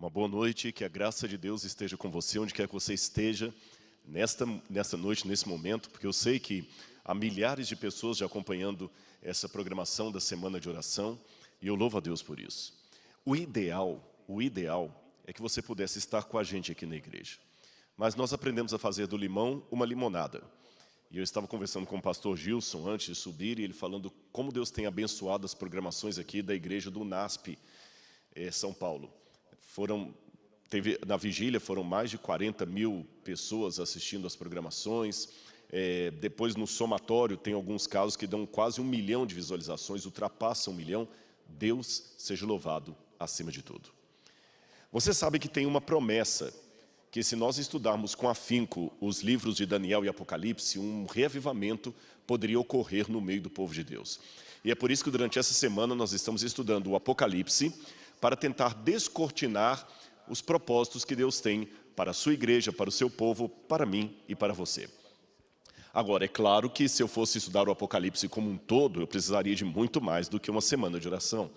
Uma boa noite, que a graça de Deus esteja com você, onde quer que você esteja, nesta noite, nesse momento, porque eu sei que há milhares de pessoas já acompanhando essa programação da Semana de Oração, e eu louvo a Deus por isso. O ideal é que você pudesse estar com a gente aqui na igreja. Mas nós aprendemos a fazer do limão uma limonada. E eu estava conversando com o pastor Gilson antes de subir, e ele falando como Deus tem abençoado as programações aqui da igreja do NASP, São Paulo. Na vigília foram mais de 40 mil pessoas assistindo às programações. Depois, no somatório, tem alguns casos que dão quase 1 milhão de visualizações, ultrapassam 1 milhão. Deus seja louvado acima de tudo. Você sabe que tem uma promessa, que se nós estudarmos com afinco os livros de Daniel e Apocalipse, um reavivamento poderia ocorrer no meio do povo de Deus. E é por isso que durante essa semana nós estamos estudando o Apocalipse, para tentar descortinar os propósitos que Deus tem para a sua igreja, para o seu povo, para mim e para você. Agora, é claro que se eu fosse estudar o Apocalipse como um todo, eu precisaria de muito mais do que uma semana de oração.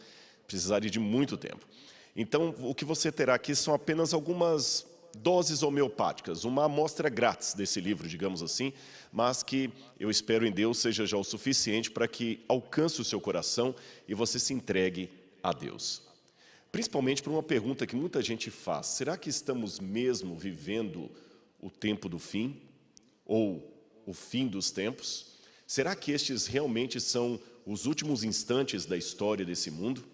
Precisaria de muito tempo. Então, o que você terá aqui são apenas algumas doses homeopáticas, uma amostra grátis desse livro, digamos assim, mas que eu espero em Deus seja já o suficiente para que alcance o seu coração e você se entregue a Deus. Principalmente por uma pergunta que muita gente faz: será que estamos mesmo vivendo o tempo do fim? Ou o fim dos tempos? Será que estes realmente são os últimos instantes da história desse mundo?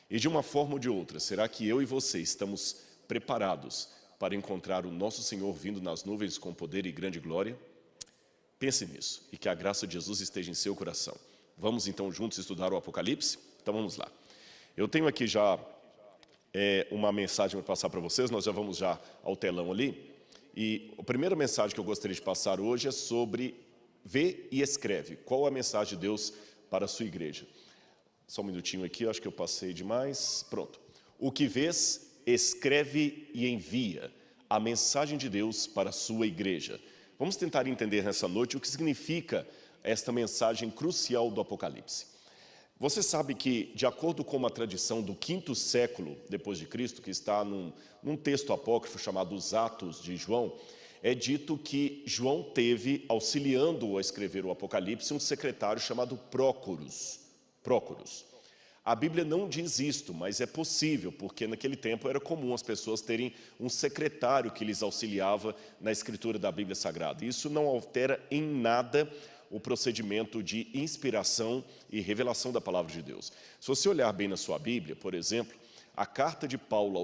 E de uma forma ou de outra, será que eu e você estamos preparados para encontrar o nosso Senhor vindo nas nuvens com poder e grande glória? Pense nisso, e que a graça de Jesus esteja em seu coração. Vamos então juntos estudar o Apocalipse? Então vamos lá. Eu tenho aqui já uma mensagem para passar para vocês, nós já vamos já ao telão ali. E a primeira mensagem que eu gostaria de passar hoje é sobre vê e escreve. Qual é a mensagem de Deus para a sua igreja? Só um minutinho aqui, eu acho que eu passei demais. Pronto. O que vês, escreve e envia a mensagem de Deus para a sua igreja. Vamos tentar entender nessa noite o que significa esta mensagem crucial do Apocalipse. Você sabe que, de acordo com uma tradição do 5º século depois de Cristo, que está num texto apócrifo chamado Os Atos de João, é dito que João teve, auxiliando-o a escrever o Apocalipse, um secretário chamado Prócoros. A Bíblia não diz isto, mas é possível, porque naquele tempo era comum as pessoas terem um secretário que lhes auxiliava na escritura da Bíblia Sagrada. Isso não altera em nada o procedimento de inspiração e revelação da palavra de Deus. Se você olhar bem na sua Bíblia, por exemplo, a carta de Paulo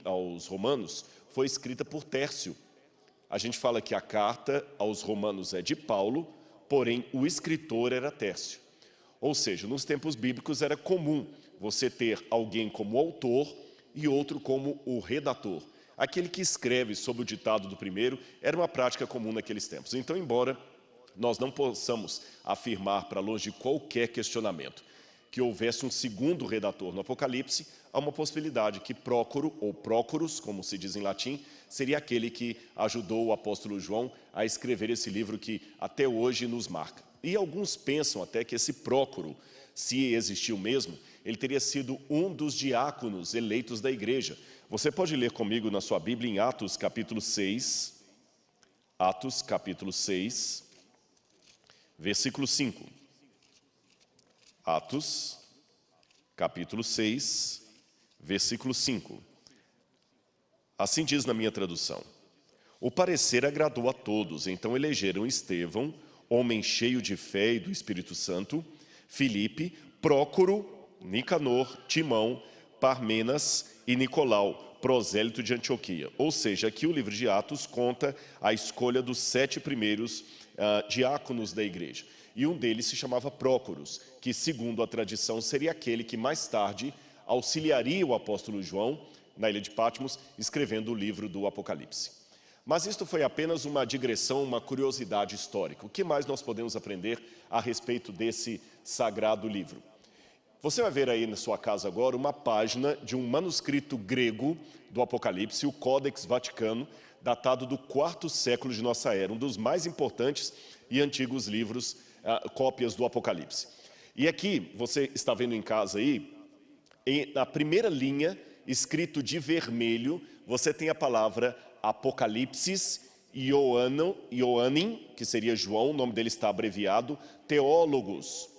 aos Romanos foi escrita por Tércio. A gente fala que a carta aos Romanos é de Paulo, porém o escritor era Tércio. Ou seja, nos tempos bíblicos era comum você ter alguém como autor e outro como o redator. Aquele que escreve sob o ditado do primeiro era uma prática comum naqueles tempos. Então, embora nós não possamos afirmar, para longe de qualquer questionamento, que houvesse um segundo redator no Apocalipse, há uma possibilidade que Prócoro, ou Prócoros, como se diz em latim, seria aquele que ajudou o apóstolo João a escrever esse livro que até hoje nos marca. E alguns pensam até que esse Prócoro, se existiu mesmo, ele teria sido um dos diáconos eleitos da igreja. Você pode ler comigo na sua Bíblia em Atos capítulo 6, versículo 5. Atos, capítulo 6, versículo 5. Assim diz na minha tradução: o parecer agradou a todos, então elegeram Estevão, homem cheio de fé e do Espírito Santo, Filipe, Prócoro, Nicanor, Timão, Parmenas e Nicolau, prosélito de Antioquia. Ou seja, aqui o livro de Atos conta a escolha dos 7 primeiros diáconos da igreja. E um deles se chamava Prócoros, que segundo a tradição seria aquele que mais tarde auxiliaria o apóstolo João na ilha de Patmos, escrevendo o livro do Apocalipse. Mas isto foi apenas uma digressão, uma curiosidade histórica. O que mais nós podemos aprender a respeito desse sagrado livro? Você vai ver aí na sua casa agora uma página de um manuscrito grego do Apocalipse, o Códex Vaticano, datado do 4º século de nossa era, um dos mais importantes e antigos livros, cópias do Apocalipse. E aqui, você está vendo em casa aí, na primeira linha, escrito de vermelho, você tem a palavra Apocalipse, Ioannim, que seria João, o nome dele está abreviado, Teólogos,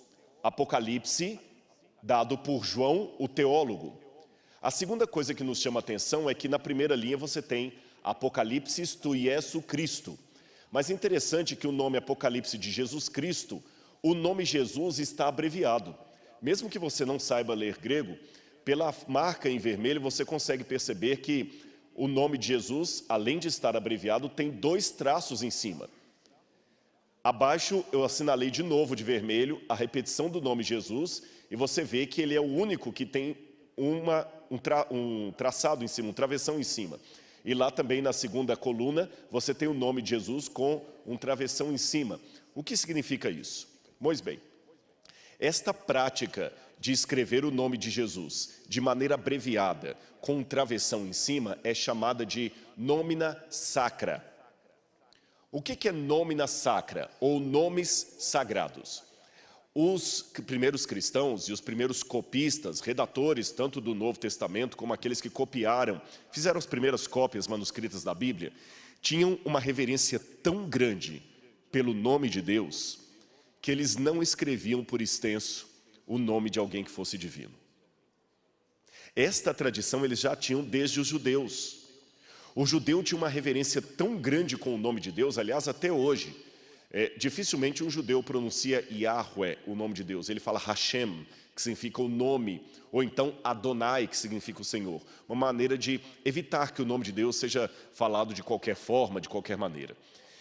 Apocalipse, dado por João, o teólogo. A segunda coisa que nos chama a atenção é que na primeira linha você tem Apocalipse tu Iesu Cristo. Mas é interessante que o nome Apocalipse de Jesus Cristo, o nome Jesus está abreviado. Mesmo que você não saiba ler grego, pela marca em vermelho você consegue perceber que o nome de Jesus, além de estar abreviado, tem 2 traços em cima. Abaixo eu assinalei de novo de vermelho a repetição do nome Jesus e você vê que ele é o único que tem um traçado em cima, um travessão em cima. E lá também na segunda coluna você tem o nome de Jesus com um travessão em cima. O que significa isso? Pois bem, esta prática de escrever o nome de Jesus de maneira abreviada, com um travessão em cima, é chamada de nómina sacra. O que é nómina sacra, ou nomes sagrados? Os primeiros cristãos e os primeiros copistas, redatores, tanto do Novo Testamento como aqueles que copiaram, fizeram as primeiras cópias manuscritas da Bíblia, tinham uma reverência tão grande pelo nome de Deus, que eles não escreviam por extenso o nome de alguém que fosse divino. Esta tradição eles já tinham desde os judeus. O judeu tinha uma reverência tão grande com o nome de Deus, aliás, até hoje. Dificilmente um judeu pronuncia Yahweh, o nome de Deus. Ele fala Hashem, que significa o nome, ou então Adonai, que significa o Senhor. Uma maneira de evitar que o nome de Deus seja falado de qualquer forma, de qualquer maneira.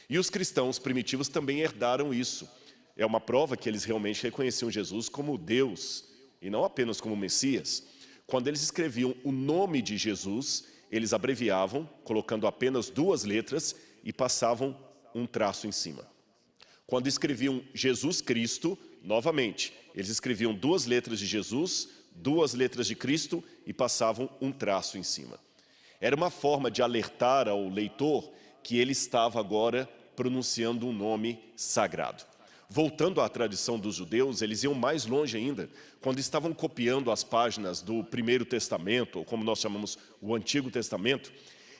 E os cristãos primitivos também herdaram isso. É uma prova que eles realmente reconheciam Jesus como Deus, e não apenas como Messias. Quando eles escreviam o nome de Jesus, eles abreviavam, colocando apenas 2 letras e passavam um traço em cima. Quando escreviam Jesus Cristo, novamente, eles escreviam 2 letras de Jesus, 2 letras de Cristo e passavam um traço em cima. Era uma forma de alertar ao leitor que ele estava agora pronunciando um nome sagrado. Voltando à tradição dos judeus, eles iam mais longe ainda. Quando estavam copiando as páginas do Primeiro Testamento, ou como nós chamamos o Antigo Testamento,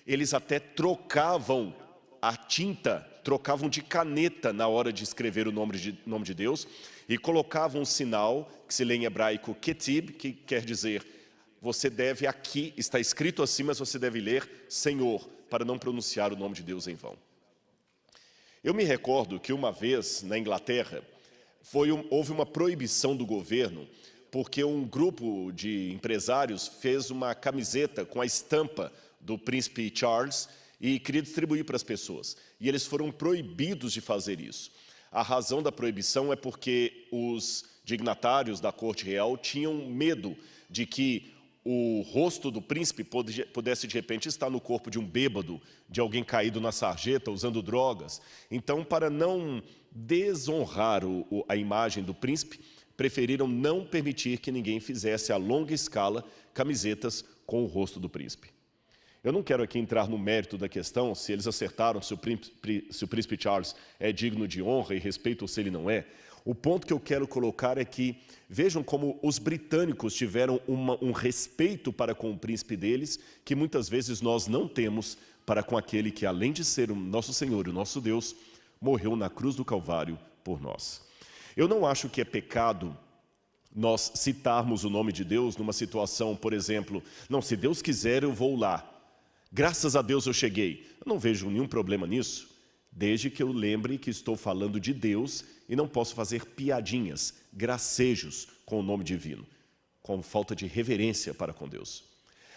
eles até trocavam a tinta, trocavam de caneta na hora de escrever o nome de Deus e colocavam um sinal, que se lê em hebraico ketib, que quer dizer, você deve aqui, está escrito assim, mas você deve ler Senhor, para não pronunciar o nome de Deus em vão. Eu me recordo que uma vez, na Inglaterra, houve uma proibição do governo, porque um grupo de empresários fez uma camiseta com a estampa do príncipe Charles e queria distribuir para as pessoas. E eles foram proibidos de fazer isso. A razão da proibição é porque os dignatários da corte real tinham medo de que o rosto do príncipe pudesse de repente estar no corpo de um bêbado, de alguém caído na sarjeta, usando drogas. Então, para não desonrar a imagem do príncipe, preferiram não permitir que ninguém fizesse a longa escala camisetas com o rosto do príncipe. Eu não quero aqui entrar no mérito da questão, se eles acertaram, se o príncipe Charles é digno de honra e respeito ou se ele não é. O ponto que eu quero colocar é que, vejam como os britânicos tiveram um respeito para com o príncipe deles, que muitas vezes nós não temos para com aquele que, além de ser o nosso Senhor e o nosso Deus, morreu na cruz do Calvário por nós. Eu não acho que é pecado nós citarmos o nome de Deus numa situação, por exemplo, não, se Deus quiser eu vou lá, graças a Deus eu cheguei. Eu não vejo nenhum problema nisso, desde que eu lembre que estou falando de Deus e não posso fazer piadinhas, gracejos com o nome divino, com falta de reverência para com Deus.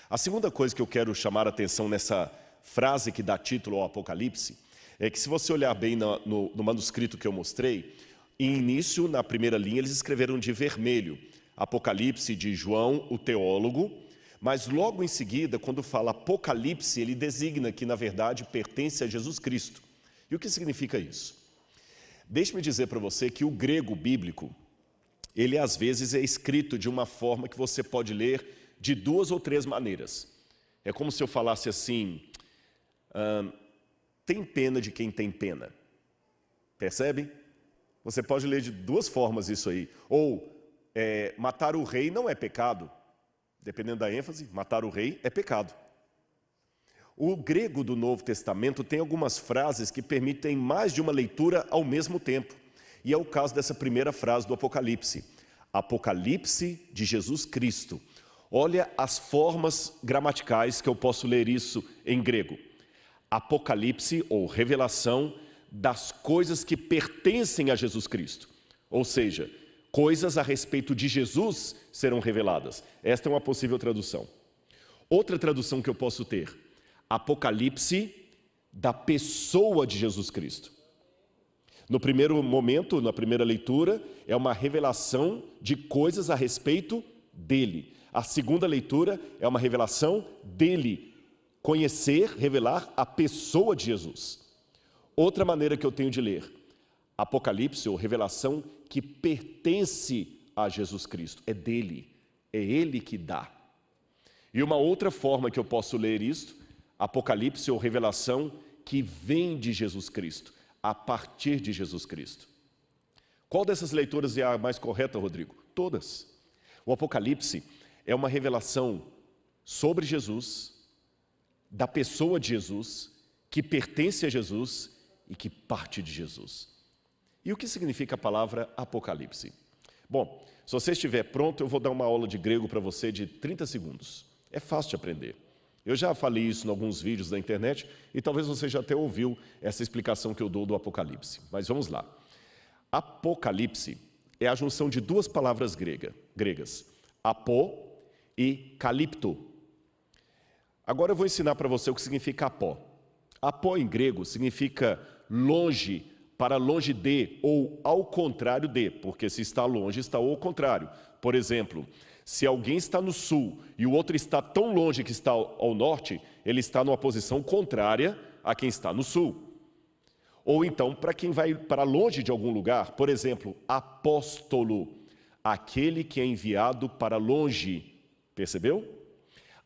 A segunda coisa que eu quero chamar a atenção nessa frase que dá título ao Apocalipse, é que se você olhar bem no manuscrito que eu mostrei, em início, na primeira linha, eles escreveram de vermelho, Apocalipse de João, o teólogo, mas logo em seguida, quando fala Apocalipse, ele designa que, na verdade, pertence a Jesus Cristo. E o que significa isso? Deixe-me dizer para você que o grego bíblico, ele às vezes é escrito de uma forma que você pode ler de 2 ou 3 maneiras. É como se eu falasse assim, tem pena de quem tem pena. Percebe? Você pode ler de 2 formas isso aí. Ou, matar o rei não é pecado. dependendo da ênfase, matar o rei é pecado. O grego do Novo Testamento tem algumas frases que permitem mais de uma leitura ao mesmo tempo. E é o caso dessa primeira frase do Apocalipse. Apocalipse de Jesus Cristo. Olha as formas gramaticais que eu posso ler isso em grego. Apocalipse ou revelação das coisas que pertencem a Jesus Cristo. Ou seja, coisas a respeito de Jesus serão reveladas. Esta é uma possível tradução. Outra tradução que eu posso ter, Apocalipse da pessoa de Jesus Cristo. No primeiro momento, na primeira leitura, é uma revelação de coisas a respeito dele. A segunda leitura é uma revelação dele. Conhecer, revelar a pessoa de Jesus. Outra maneira que eu tenho de ler, Apocalipse ou revelação que pertence a Jesus Cristo. É dele, é ele que dá. E uma outra forma que eu posso ler isto, Apocalipse ou revelação que vem de Jesus Cristo, a partir de Jesus Cristo. Qual dessas leituras é a mais correta, Rodrigo? Todas. O Apocalipse é uma revelação sobre Jesus, da pessoa de Jesus, que pertence a Jesus e que parte de Jesus. E o que significa a palavra Apocalipse? Bom, se você estiver pronto, eu vou dar uma aula de grego para você de 30 segundos. É fácil de aprender. Eu já falei isso em alguns vídeos da internet e talvez você já até ouviu essa explicação que eu dou do Apocalipse. Mas vamos lá. Apocalipse é a junção de duas palavras gregas. Apó e calipto. Agora eu vou ensinar para você o que significa apó. Apó em grego significa longe, para longe de, ou ao contrário de, porque se está longe, está ao contrário. Por exemplo, se alguém está no sul e o outro está tão longe que está ao norte, ele está numa posição contrária a quem está no sul. Ou então, para quem vai para longe de algum lugar, por exemplo, apóstolo, aquele que é enviado para longe, percebeu?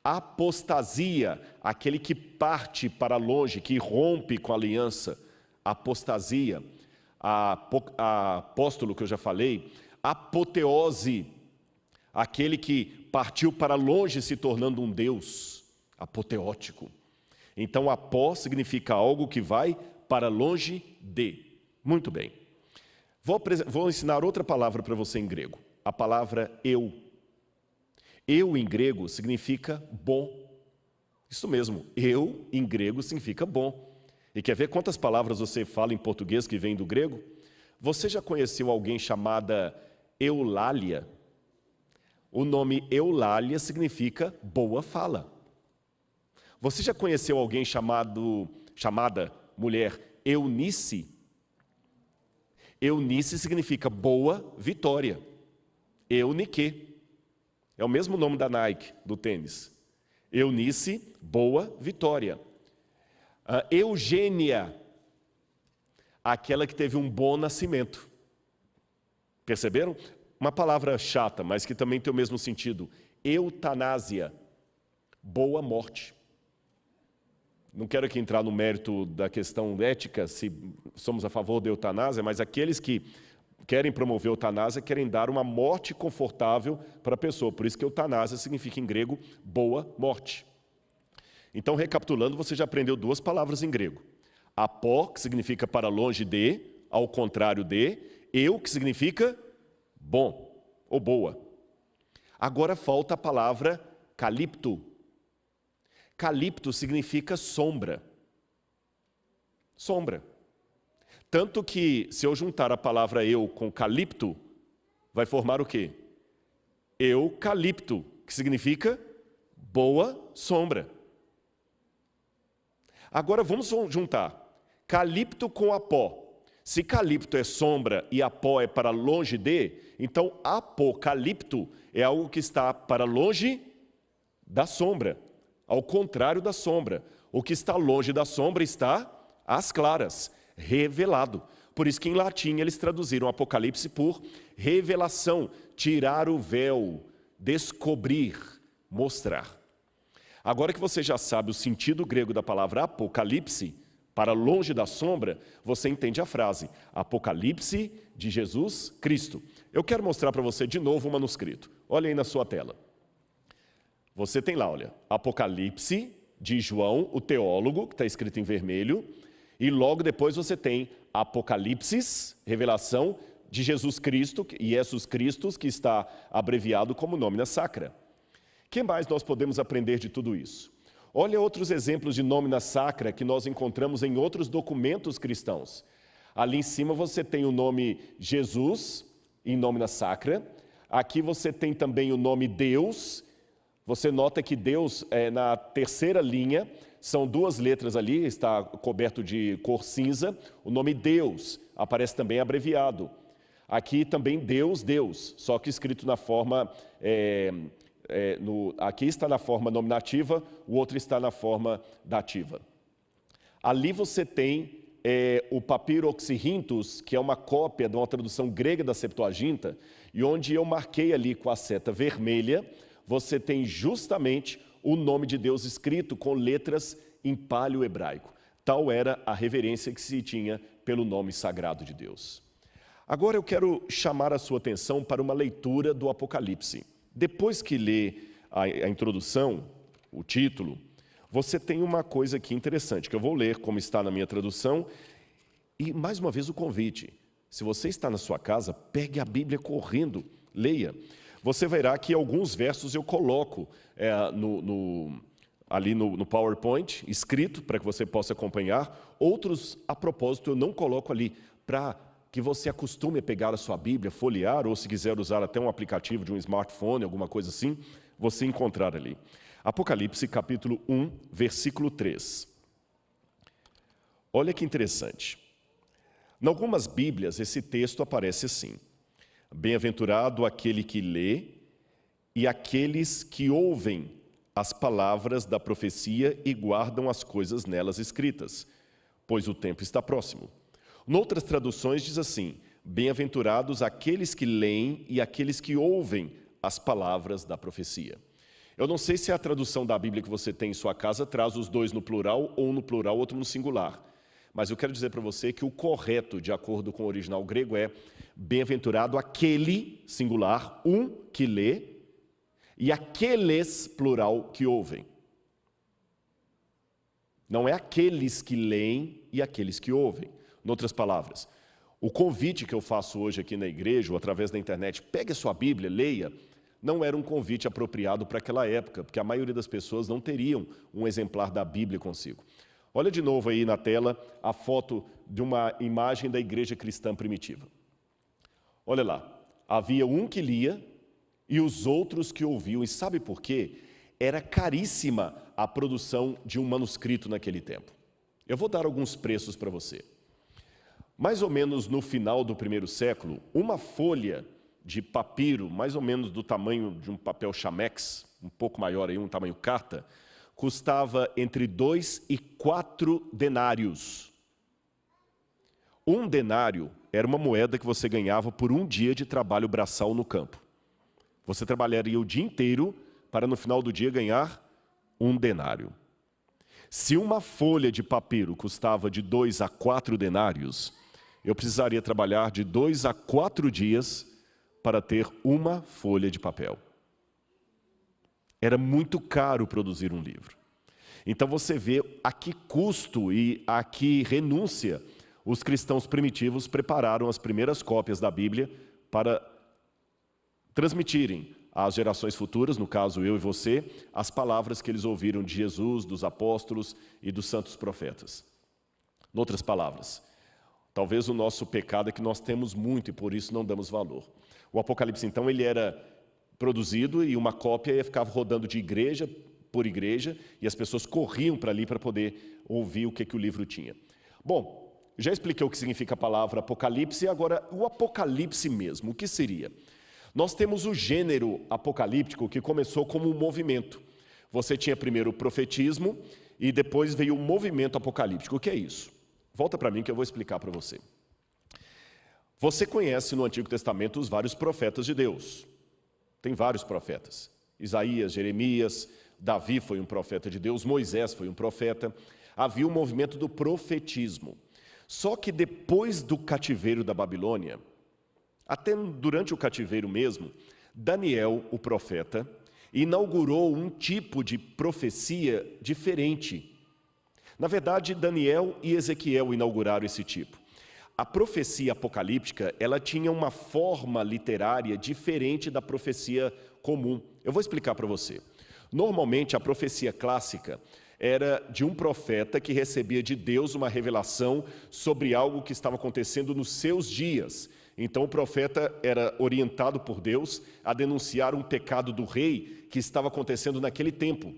Apostasia, aquele que parte para longe, que rompe com a aliança. Apostasia, apóstolo que eu já falei, apoteose, aquele que partiu para longe se tornando um Deus, apoteótico. Então, apó significa algo que vai para longe de. Muito bem. Vou ensinar outra palavra para você em grego, a palavra eu. Eu em grego significa bom. Isso mesmo, eu em grego significa bom. E quer ver quantas palavras você fala em português que vem do grego? Você já conheceu alguém chamada Eulália? O nome Eulália significa boa fala. Você já conheceu alguém chamada mulher Eunice? Eunice significa boa vitória. Eunique. É o mesmo nome da Nike, do tênis. Eunice, boa vitória. Eugênia, aquela que teve um bom nascimento. Perceberam? Uma palavra chata, mas que também tem o mesmo sentido. Eutanásia, boa morte. Não quero aqui entrar no mérito da questão ética, se somos a favor da eutanásia, mas aqueles que querem promover a eutanásia querem dar uma morte confortável para a pessoa. Por isso que eutanásia significa em grego boa morte. Então, recapitulando, você já aprendeu duas palavras em grego. Apó, que significa para longe de, ao contrário de. Eu, que significa bom ou boa. Agora falta a palavra calipto. Calipto significa sombra. Sombra. Tanto que, se eu juntar a palavra eu com calipto, vai formar o quê? Eucalipto, que significa boa sombra. Agora vamos juntar calipto com apó. Se calipto é sombra e apó é para longe de, então apocalipto é algo que está para longe da sombra, ao contrário da sombra. O que está longe da sombra está às claras, revelado. Por isso que em latim eles traduziram Apocalipse por revelação, tirar o véu, descobrir, mostrar. Agora que você já sabe o sentido grego da palavra Apocalipse, para longe da sombra, você entende a frase, Apocalipse de Jesus Cristo. Eu quero mostrar para você de novo o manuscrito. Olha aí na sua tela. você tem lá, olha, Apocalipse de João, o teólogo, que está escrito em vermelho, e logo depois você tem Apocalipse, revelação de Jesus Cristo, Jesus Christus, que está abreviado como Nomina Sacra. O que mais nós podemos aprender de tudo isso? Olha outros exemplos de Nomina Sacra que nós encontramos em outros documentos cristãos. Ali em cima você tem o nome Jesus, em Nomina Sacra. Aqui você tem também o nome Deus. Você nota que Deus, na terceira linha, são duas letras ali, está coberto de cor cinza. O nome Deus aparece também abreviado. Aqui também Deus, Deus, só que escrito na forma... aqui está na forma nominativa, o outro está na forma dativa. Ali você tem o Papiro Oxyrhyntus, que é uma cópia de uma tradução grega da Septuaginta, e onde eu marquei ali com a seta vermelha, você tem justamente o nome de Deus escrito com letras em paleo-hebraico. Tal era a reverência que se tinha pelo nome sagrado de Deus. Agora eu quero chamar a sua atenção para uma leitura do Apocalipse. Depois que lê a introdução, o título, você tem uma coisa aqui interessante, que eu vou ler como está na minha tradução, e mais uma vez o convite. Se você está na sua casa, pegue a Bíblia correndo, leia. Você verá que alguns versos eu coloco ali no PowerPoint, escrito, para que você possa acompanhar. Outros, a propósito, eu não coloco ali, para que você acostume a pegar a sua Bíblia, folhear, ou se quiser usar até um aplicativo de um smartphone, alguma coisa assim, você encontrar ali. Apocalipse, capítulo 1, versículo 3. Olha que interessante. Em algumas Bíblias, esse texto aparece assim: bem-aventurado aquele que lê e aqueles que ouvem as palavras da profecia e guardam as coisas nelas escritas, pois o tempo está próximo. Noutras traduções diz assim: bem-aventurados aqueles que leem e aqueles que ouvem as palavras da profecia. Eu não sei se a tradução da Bíblia que você tem em sua casa traz os dois no plural, ou no plural, outro no singular. Mas eu quero dizer para você que o correto, de acordo com o original grego, é bem-aventurado aquele, singular, que lê, e aqueles, plural, que ouvem. Não é aqueles que leem e aqueles que ouvem. Em outras palavras, o convite que eu faço hoje aqui na igreja, ou através da internet, pegue a sua Bíblia, leia, não era um convite apropriado para aquela época, porque a maioria das pessoas não teriam um exemplar da Bíblia consigo. Olha de novo aí na tela a foto de uma imagem da igreja cristã primitiva. Olha lá, havia um que lia e os outros que ouviam. E sabe por quê? Era caríssima a produção de um manuscrito naquele tempo. Eu vou dar alguns preços para você. Mais ou menos no final do primeiro século, uma folha de papiro, mais ou menos do tamanho de um papel chamex, um pouco maior aí, um tamanho carta, custava entre 2 e 4 denários. Um denário era uma moeda que você ganhava por um dia de trabalho braçal no campo. Você trabalharia o dia inteiro para no final do dia ganhar um denário. Se uma folha de papiro custava de 2 a 4 denários, eu precisaria trabalhar de 2 a 4 dias para ter uma folha de papel. Era muito caro produzir um livro. Então você vê a que custo e a que renúncia os cristãos primitivos prepararam as primeiras cópias da Bíblia para transmitirem às gerações futuras, no caso eu e você, as palavras que eles ouviram de Jesus, dos apóstolos e dos santos profetas. Em outras palavras, talvez o nosso pecado é que nós temos muito e por isso não damos valor. O Apocalipse, então, ele era produzido e uma cópia ficava rodando de igreja por igreja e as pessoas corriam para ali para poder ouvir o que o livro tinha. Bom, já expliquei o que significa a palavra Apocalipse, agora o Apocalipse mesmo, o que seria? Nós temos o gênero apocalíptico que começou como um movimento. Você tinha primeiro o profetismo e depois veio o movimento apocalíptico. O que é isso? Volta para mim que eu vou explicar para você. Você conhece no Antigo Testamento os vários profetas de Deus. Tem vários profetas. Isaías, Jeremias, Davi foi um profeta de Deus, Moisés foi um profeta. Havia o movimento do profetismo. Só que depois do cativeiro da Babilônia, até durante o cativeiro mesmo, Daniel, o profeta, inaugurou um tipo de profecia diferente. Na verdade, Daniel e Ezequiel inauguraram esse tipo. A profecia apocalíptica, ela tinha uma forma literária diferente da profecia comum. Eu vou explicar para você. Normalmente, a profecia clássica era de um profeta que recebia de Deus uma revelação sobre algo que estava acontecendo nos seus dias. Então, o profeta era orientado por Deus a denunciar um pecado do rei que estava acontecendo naquele tempo.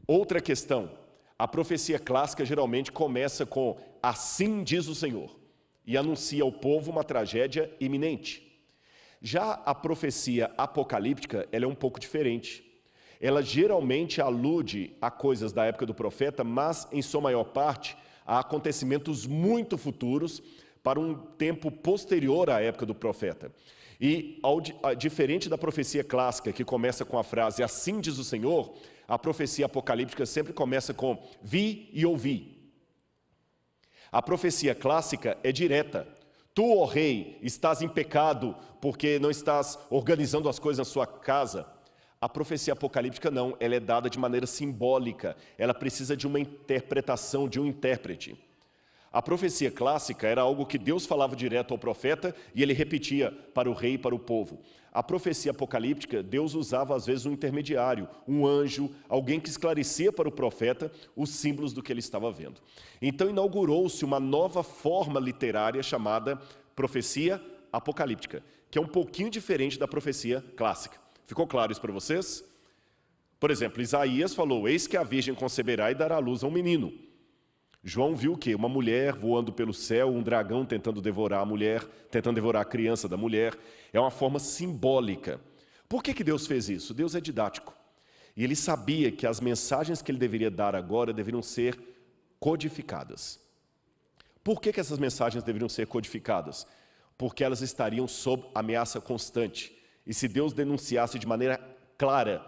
Outra questão, a profecia clássica geralmente começa com "assim diz o Senhor" e anuncia ao povo uma tragédia iminente. Já a profecia apocalíptica, ela é um pouco diferente. Ela geralmente alude a coisas da época do profeta, mas, em sua maior parte, a acontecimentos muito futuros para um tempo posterior à época do profeta. E, diferente da profecia clássica, que começa com a frase "assim diz o Senhor", a profecia apocalíptica sempre começa com "vi e ouvi". A profecia clássica é direta. Tu, ó rei, estás em pecado porque não estás organizando as coisas na sua casa. A profecia apocalíptica não, ela é dada de maneira simbólica, ela precisa de uma interpretação, de um intérprete. A profecia clássica era algo que Deus falava direto ao profeta e ele repetia para o rei e para o povo. A profecia apocalíptica, Deus usava às vezes um intermediário, um anjo, alguém que esclarecia para o profeta os símbolos do que ele estava vendo. Então inaugurou-se uma nova forma literária chamada profecia apocalíptica, que é um pouquinho diferente da profecia clássica. Ficou claro isso para vocês? Por exemplo, Isaías falou: "Eis que a virgem conceberá e dará à luz a um menino." João viu o quê? Uma mulher voando pelo céu, um dragão tentando devorar a mulher, tentando devorar a criança da mulher. É uma forma simbólica. Por que Deus fez isso? Deus é didático. E ele sabia que as mensagens que ele deveria dar agora deveriam ser codificadas. Por que essas mensagens deveriam ser codificadas? Porque elas estariam sob ameaça constante. E se Deus denunciasse de maneira clara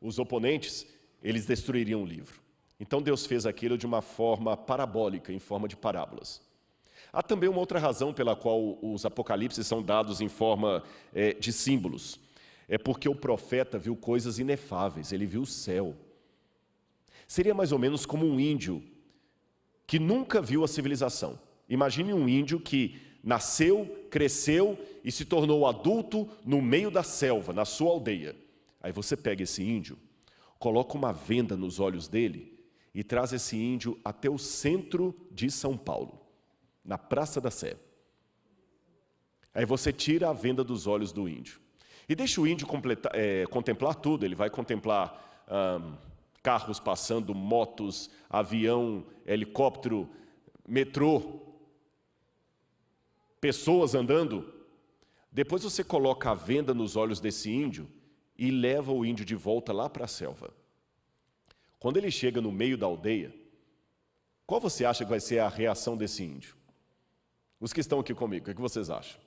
os oponentes, eles destruiriam o livro. Então Deus fez aquilo de uma forma parabólica, em forma de parábolas. Há também uma outra razão pela qual os apocalipses são dados em forma de símbolos. É porque o profeta viu coisas inefáveis, ele viu o céu. Seria mais ou menos como um índio que nunca viu a civilização. Imagine um índio que nasceu, cresceu e se tornou adulto no meio da selva, na sua aldeia. Aí você pega esse índio, coloca uma venda nos olhos dele e traz esse índio até o centro de São Paulo, na Praça da Sé. Aí você tira a venda dos olhos do índio. E deixa o índio contemplar tudo. Ele vai contemplar carros passando, motos, avião, helicóptero, metrô, pessoas andando. Depois você coloca a venda nos olhos desse índio e leva o índio de volta lá para a selva. Quando ele chega no meio da aldeia, qual você acha que vai ser a reação desse índio? Os que estão aqui comigo, o que vocês acham?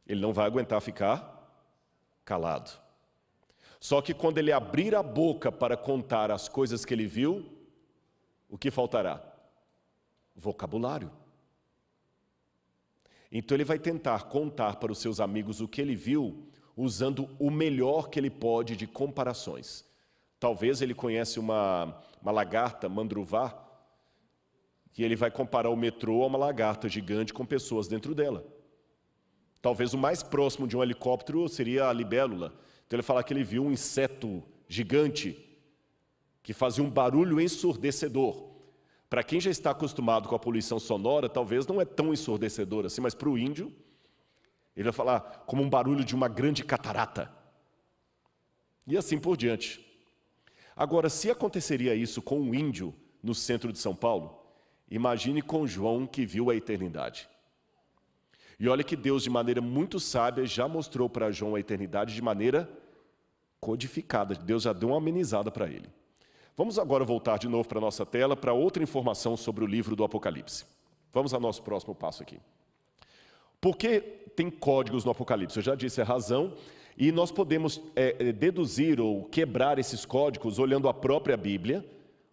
Ele não vai aguentar ficar calado. Só que quando ele abrir a boca para contar as coisas que ele viu, o que faltará? Vocabulário. Então ele vai tentar contar para os seus amigos o que ele viu, usando o melhor que ele pode de comparações. Talvez ele conhece uma lagarta, mandruvá, que ele vai comparar o metrô a uma lagarta gigante com pessoas dentro dela. Talvez o mais próximo de um helicóptero seria a libélula. Então ele fala que ele viu um inseto gigante que fazia um barulho ensurdecedor. Para quem já está acostumado com a poluição sonora, talvez não é tão ensurdecedor assim, mas para o índio, ele vai falar como um barulho de uma grande catarata. E assim por diante. Agora, se aconteceria isso com um índio no centro de São Paulo, imagine com João que viu a eternidade. E olha que Deus, de maneira muito sábia, já mostrou para João a eternidade de maneira codificada. Deus já deu uma amenizada para ele. Vamos agora voltar de novo para a nossa tela, para outra informação sobre o livro do Apocalipse. Vamos ao nosso próximo passo aqui. Por que tem códigos no Apocalipse? Eu já disse a razão. E nós podemos deduzir ou quebrar esses códigos olhando a própria Bíblia.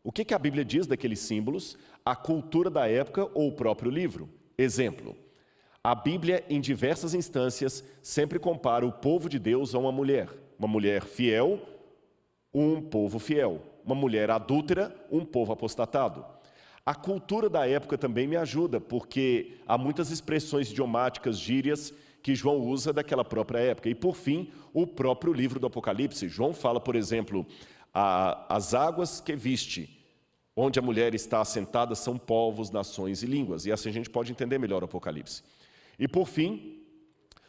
O que a Bíblia diz daqueles símbolos, a cultura da época ou o próprio livro. Exemplo, a Bíblia, em diversas instâncias, sempre compara o povo de Deus a uma mulher Uma mulher fiel, um povo fiel. Uma mulher adúltera, um povo apostatado. A cultura da época também me ajuda, porque há muitas expressões idiomáticas, gírias, que João usa daquela própria época. E, por fim, o próprio livro do Apocalipse. João fala, por exemplo, as águas que viste, onde a mulher está assentada, são povos, nações e línguas. E assim a gente pode entender melhor o Apocalipse. E, por fim,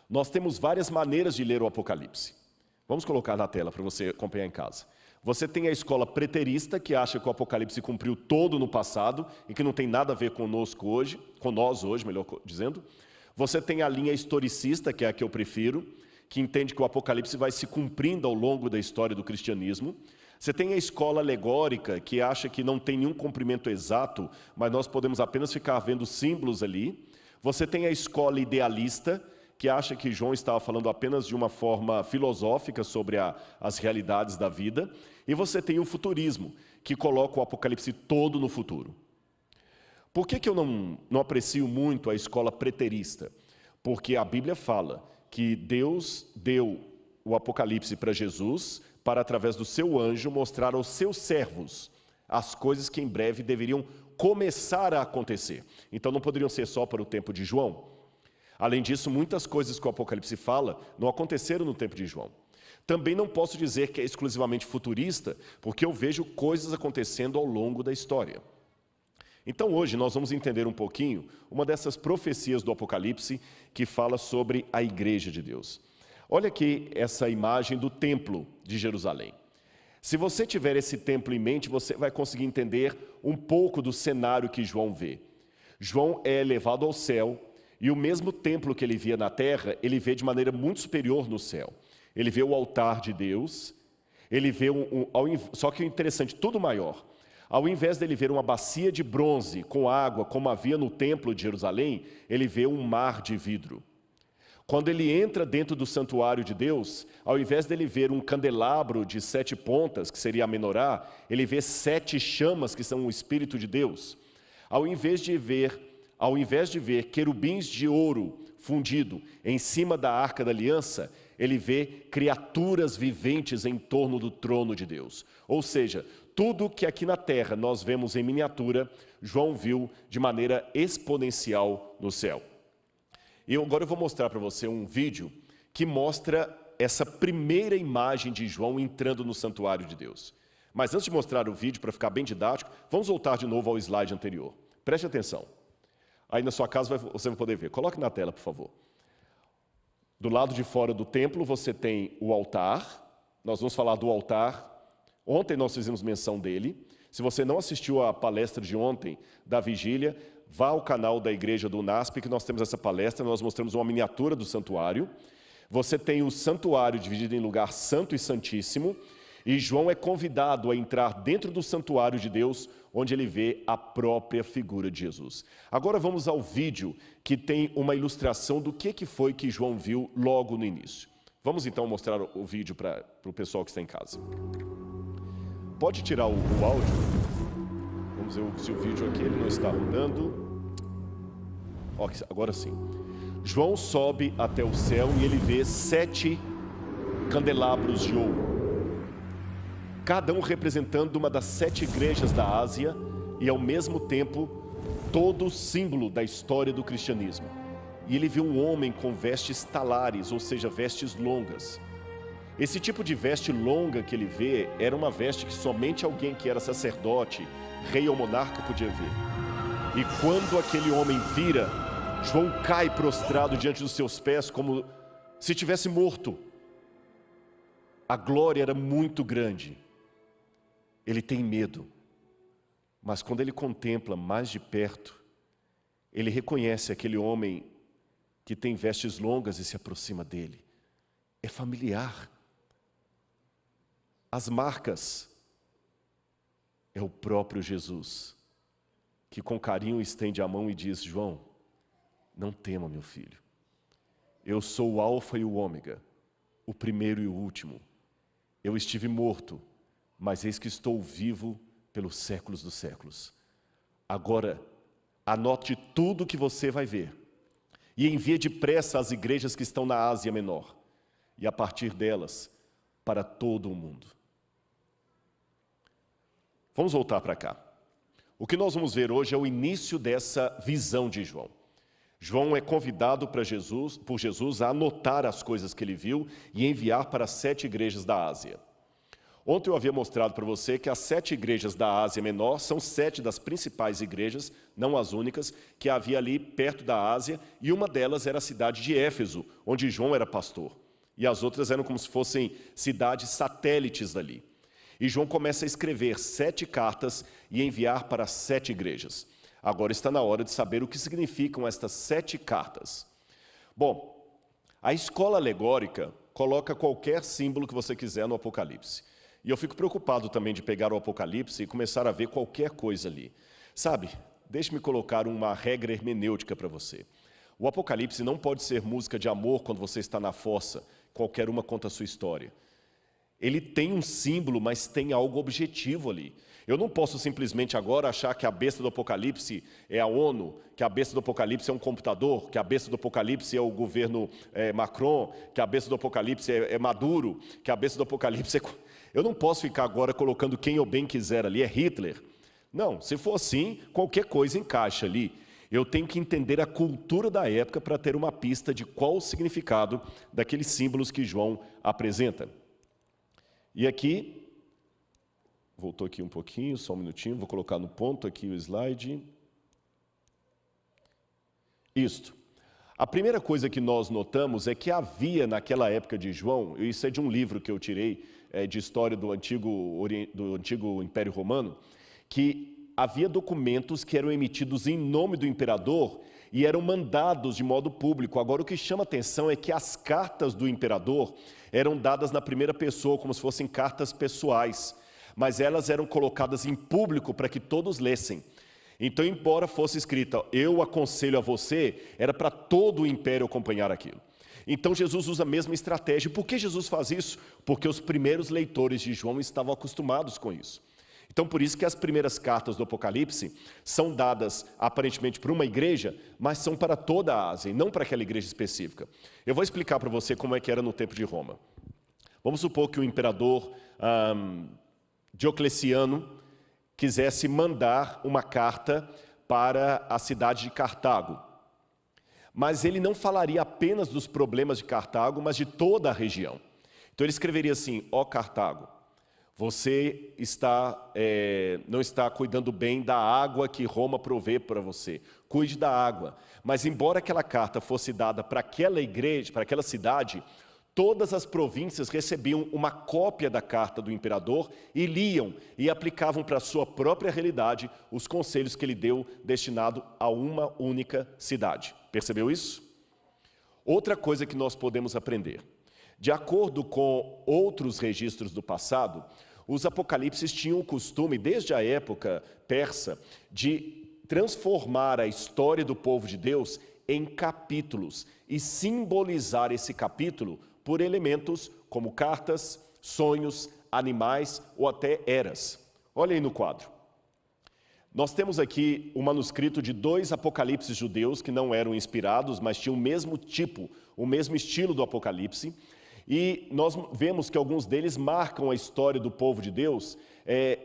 nós temos várias maneiras de ler o Apocalipse. Vamos colocar na tela para você acompanhar em casa. Você tem a escola preterista, que acha que o Apocalipse cumpriu todo no passado e que não tem nada a ver conosco hoje, com nós hoje, melhor dizendo. Você tem a linha historicista, que é a que eu prefiro, que entende que o Apocalipse vai se cumprindo ao longo da história do cristianismo. Você tem a escola alegórica, que acha que não tem nenhum cumprimento exato, mas nós podemos apenas ficar vendo símbolos ali. Você tem a escola idealista, que acha que João estava falando apenas de uma forma filosófica sobre as realidades da vida. E você tem o futurismo, que coloca o Apocalipse todo no futuro. Por que eu não aprecio muito a escola preterista? Porque a Bíblia fala que Deus deu o Apocalipse para Jesus, para, através do seu anjo, mostrar aos seus servos as coisas que em breve deveriam começar a acontecer. Então não poderiam ser só para o tempo de João. Além disso, muitas coisas que o Apocalipse fala não aconteceram no tempo de João. Também não posso dizer que é exclusivamente futurista, porque eu vejo coisas acontecendo ao longo da história. Então hoje nós vamos entender um pouquinho uma dessas profecias do Apocalipse que fala sobre a igreja de Deus. Olha aqui essa imagem do templo de Jerusalém. Se você tiver esse templo em mente, você vai conseguir entender um pouco do cenário que João vê. João é elevado ao céu e o mesmo templo que ele via na terra, ele vê de maneira muito superior no céu. Ele vê o altar de Deus, ele vê só que o interessante, tudo maior. Ao invés dele ver uma bacia de bronze com água, como havia no templo de Jerusalém, ele vê um mar de vidro. Quando ele entra dentro do santuário de Deus, ao invés dele ver um candelabro de 7 pontas, que seria a menorá, ele vê 7 chamas, que são o Espírito de Deus. Ao invés de ver querubins de ouro fundido em cima da Arca da Aliança, ele vê criaturas viventes em torno do trono de Deus. Ou seja, tudo que aqui na terra nós vemos em miniatura, João viu de maneira exponencial no céu. E agora eu vou mostrar para você um vídeo que mostra essa primeira imagem de João entrando no santuário de Deus. Mas antes de mostrar o vídeo, para ficar bem didático, vamos voltar de novo ao slide anterior. Preste atenção. Aí na sua casa você vai poder ver. Coloque na tela, por favor. Do lado de fora do templo você tem o altar. Nós vamos falar do altar. Ontem nós fizemos menção dele. Se você não assistiu à palestra de ontem, da vigília, vá ao canal da igreja do UNASP, que nós temos essa palestra, nós mostramos uma miniatura do santuário. Você tem o santuário dividido em lugar santo e santíssimo, e João é convidado a entrar dentro do santuário de Deus, onde ele vê a própria figura de Jesus. Agora vamos ao vídeo que tem uma ilustração do que foi que João viu logo no início. Vamos então mostrar o vídeo para o pessoal que está em casa. Pode tirar o áudio. Vamos ver se o vídeo aqui ele não está rodando. Ó, agora sim. João sobe até o céu e ele vê 7 candelabros de ouro. Cada um representando uma das 7 igrejas da Ásia e ao mesmo tempo todo símbolo da história do cristianismo. E ele vê um homem com vestes talares, ou seja, vestes longas. Esse tipo de veste longa que ele vê era uma veste que somente alguém que era sacerdote, rei ou monarca podia ver. E quando aquele homem vira, João cai prostrado diante dos seus pés como se tivesse morto. A glória era muito grande. Ele tem medo, mas quando ele contempla mais de perto, ele reconhece aquele homem que tem vestes longas e se aproxima dele. É familiar. As marcas é o próprio Jesus, que com carinho estende a mão e diz: João, não tema, meu filho. Eu sou o Alfa e o Ômega, o primeiro e o último. Eu estive morto, mas eis que estou vivo pelos séculos dos séculos. Agora, anote tudo o que você vai ver e envie depressa às igrejas que estão na Ásia Menor. E a partir delas, para todo o mundo. Vamos voltar para cá. O que nós vamos ver hoje é o início dessa visão de João. João é convidado por Jesus a anotar as coisas que ele viu e enviar para as 7 igrejas da Ásia. Ontem eu havia mostrado para você que as 7 igrejas da Ásia Menor são 7 das principais igrejas, não as únicas, que havia ali perto da Ásia, e uma delas era a cidade de Éfeso, onde João era pastor. E as outras eram como se fossem cidades satélites dali. E João começa a escrever 7 cartas e enviar para as 7 igrejas. Agora está na hora de saber o que significam estas 7 cartas. Bom, a escola alegórica coloca qualquer símbolo que você quiser no Apocalipse. E eu fico preocupado também de pegar o Apocalipse e começar a ver qualquer coisa ali. Sabe, deixe-me colocar uma regra hermenêutica para você. O Apocalipse não pode ser música de amor quando você está na fossa, qualquer uma conta a sua história. Ele tem um símbolo, mas tem algo objetivo ali. Eu não posso simplesmente agora achar que a besta do Apocalipse é a ONU, que a besta do Apocalipse é um computador, que a besta do Apocalipse é o governo Macron, que a besta do Apocalipse é Maduro, que a besta do Apocalipse é... Eu não posso ficar agora colocando quem eu bem quiser ali, é Hitler. Não, se for assim, qualquer coisa encaixa ali. Eu tenho que entender a cultura da época para ter uma pista de qual o significado daqueles símbolos que João apresenta. E aqui, voltou aqui um pouquinho, só um minutinho, vou colocar no ponto aqui o slide. Isto. A primeira coisa que nós notamos é que havia naquela época de João, isso é de um livro que eu tirei de história do antigo Império Romano, que havia documentos que eram emitidos em nome do imperador e eram mandados de modo público. Agora, o que chama atenção é que as cartas do imperador eram dadas na primeira pessoa, como se fossem cartas pessoais, mas elas eram colocadas em público para que todos lessem. Então, embora fosse escrita, eu aconselho a você, era para todo o império acompanhar aquilo. Então, Jesus usa a mesma estratégia. Por que Jesus faz isso? Porque os primeiros leitores de João estavam acostumados com isso. Então, por isso que as primeiras cartas do Apocalipse são dadas, aparentemente, para uma igreja, mas são para toda a Ásia, e não para aquela igreja específica. Eu vou explicar para você como é que era no tempo de Roma. Vamos supor que o imperador Diocleciano quisesse mandar uma carta para a cidade de Cartago. Mas ele não falaria apenas dos problemas de Cartago, mas de toda a região. Então ele escreveria assim: ó Cartago, você não está cuidando bem da água que Roma provê para você. Cuide da água. Mas embora aquela carta fosse dada para aquela igreja, para aquela cidade, todas as províncias recebiam uma cópia da carta do imperador e liam e aplicavam para a sua própria realidade os conselhos que ele deu destinado a uma única cidade. Percebeu isso? Outra coisa que nós podemos aprender. De acordo com outros registros do passado, os apocalipses tinham o costume, desde a época persa, de transformar a história do povo de Deus em capítulos e simbolizar esse capítulo por elementos como cartas, sonhos, animais ou até eras. Olha aí no quadro. Nós temos aqui o manuscrito de 2 apocalipses judeus que não eram inspirados, mas tinham o mesmo tipo, o mesmo estilo do Apocalipse. E nós vemos que alguns deles marcam a história do povo de Deus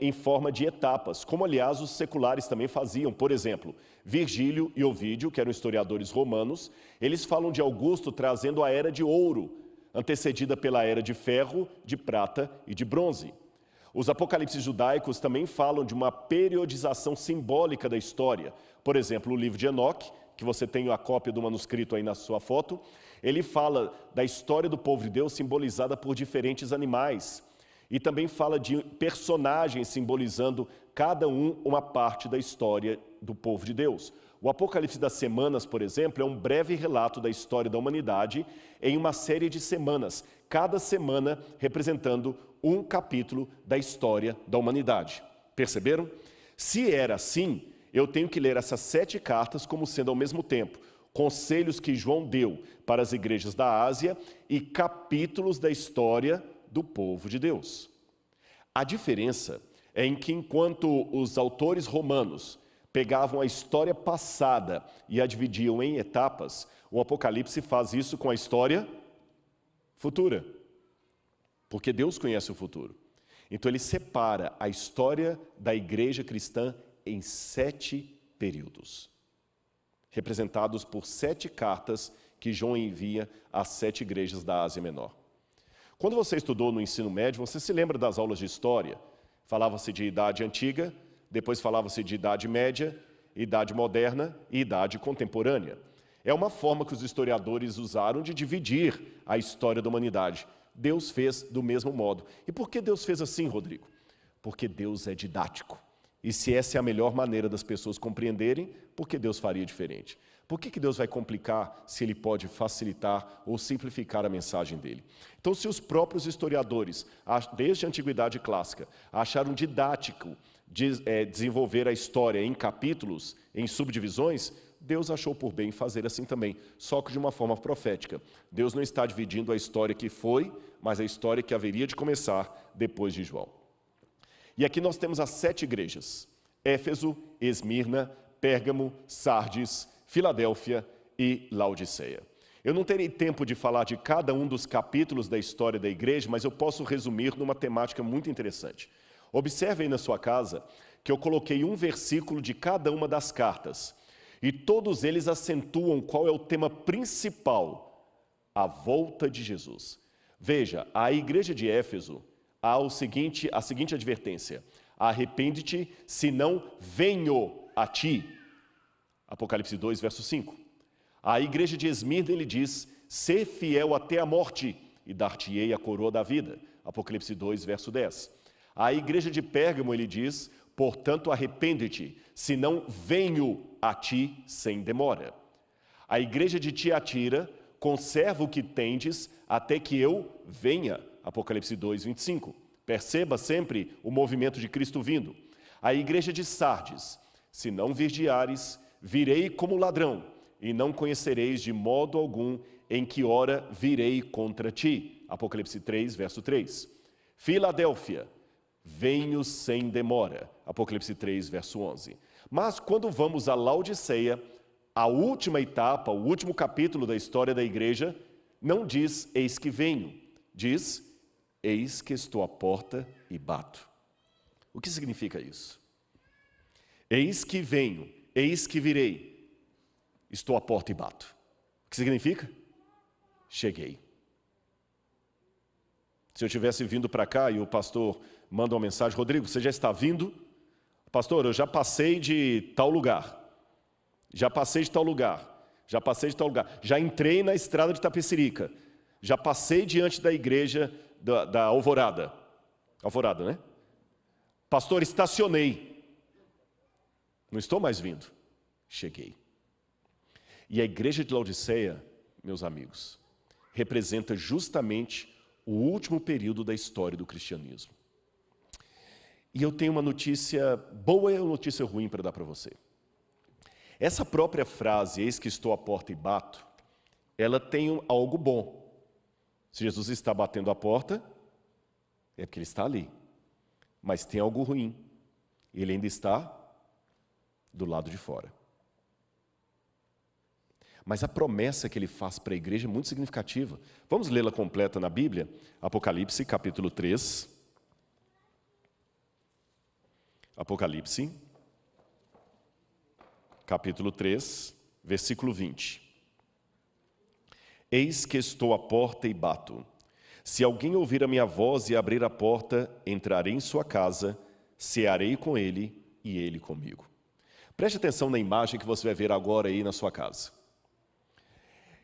em forma de etapas, como aliás os seculares também faziam. Por exemplo, Virgílio e Ovídio, que eram historiadores romanos, eles falam de Augusto trazendo a era de ouro, antecedida pela era de ferro, de prata e de bronze. Os apocalipses judaicos também falam de uma periodização simbólica da história. Por exemplo, o livro de Enoque, que você tem a cópia do manuscrito aí na sua foto, ele fala da história do povo de Deus simbolizada por diferentes animais. E também fala de personagens simbolizando cada uma parte da história do povo de Deus. O Apocalipse das Semanas, por exemplo, é um breve relato da história da humanidade em uma série de semanas, cada semana representando um capítulo da história da humanidade. Perceberam? Se era assim, eu tenho que ler essas 7 cartas como sendo ao mesmo tempo conselhos que João deu para as igrejas da Ásia e capítulos da história do povo de Deus. A diferença é em que enquanto os autores romanos pegavam a história passada e a dividiam em etapas, o Apocalipse faz isso com a história futura. porque Deus conhece o futuro. Então ele separa a história da igreja cristã em 7 períodos, representados por 7 cartas que João envia às 7 igrejas da Ásia Menor. Quando você estudou no ensino médio, você se lembra das aulas de história? Falava-se de idade antiga, depois falava-se de idade média, idade moderna e idade contemporânea. É uma forma que os historiadores usaram de dividir a história da humanidade. Deus fez do mesmo modo. E por que Deus fez assim, Rodrigo? Porque Deus é didático. E se essa é a melhor maneira das pessoas compreenderem, por que Deus faria diferente? Por que Deus vai complicar se Ele pode facilitar ou simplificar a mensagem dele? Então, se os próprios historiadores, desde a Antiguidade Clássica, acharam didático desenvolver a história em capítulos, em subdivisões, Deus achou por bem fazer assim também, só que de uma forma profética. Deus não está dividindo a história que foi, mas a história que haveria de começar depois de João. E aqui nós temos as 7 igrejas: Éfeso, Esmirna, Pérgamo, Sardes, Filadélfia e Laodiceia. Eu não terei tempo de falar de cada um dos capítulos da história da igreja, mas eu posso resumir numa temática muito interessante. Observe aí na sua casa que eu coloquei um versículo de cada uma das cartas, e todos eles acentuam qual é o tema principal: a volta de Jesus. Veja, a igreja de Éfeso há a seguinte advertência: arrepende-te, senão venho a ti. Apocalipse 2, verso 5. A igreja de Esmirna ele diz: sê fiel até a morte, e dar-te-ei a coroa da vida. Apocalipse 2, verso 10. A igreja de Pérgamo ele diz: portanto arrepende-te, senão venho a ti sem demora. A igreja de Tiatira: conserva o que tendes até que eu venha. Apocalipse 2, 25. Perceba sempre o movimento de Cristo vindo. A igreja de Sardes: se não vigiares, virei como ladrão, e não conhecereis de modo algum em que hora virei contra ti. Apocalipse 3, verso 3. Filadélfia: venho sem demora. Apocalipse 3, verso 11. Mas quando vamos a Laodiceia, a última etapa, o último capítulo da história da igreja, não diz eis que venho, diz eis que estou à porta e bato. O que significa isso? Eis que venho, eis que virei, estou à porta e bato. O que significa? Cheguei. Se eu tivesse vindo para cá e o pastor manda uma mensagem: Rodrigo, você já está vindo? Pastor, eu já passei de tal lugar. Já passei de tal lugar. Já passei de tal lugar. Já entrei na estrada de Itapecerica. Já passei diante da igreja da Alvorada. Alvorada, né? Pastor, estacionei. Não estou mais vindo. Cheguei. E a igreja de Laodiceia, meus amigos, representa justamente o último período da história do cristianismo. E eu tenho uma notícia boa e uma notícia ruim para dar para você. Essa própria frase, eis que estou à porta e bato, ela tem algo bom. Se Jesus está batendo a porta, é porque Ele está ali. Mas tem algo ruim. Ele ainda está do lado de fora. Mas a promessa que Ele faz para a igreja é muito significativa. Vamos lê-la completa na Bíblia? Apocalipse, capítulo 3. Apocalipse, capítulo 3, versículo 20. Eis que estou à porta e bato. Se alguém ouvir a minha voz e abrir a porta, entrarei em sua casa, cearei com ele e ele comigo. Preste atenção na imagem que você vai ver agora aí na sua casa.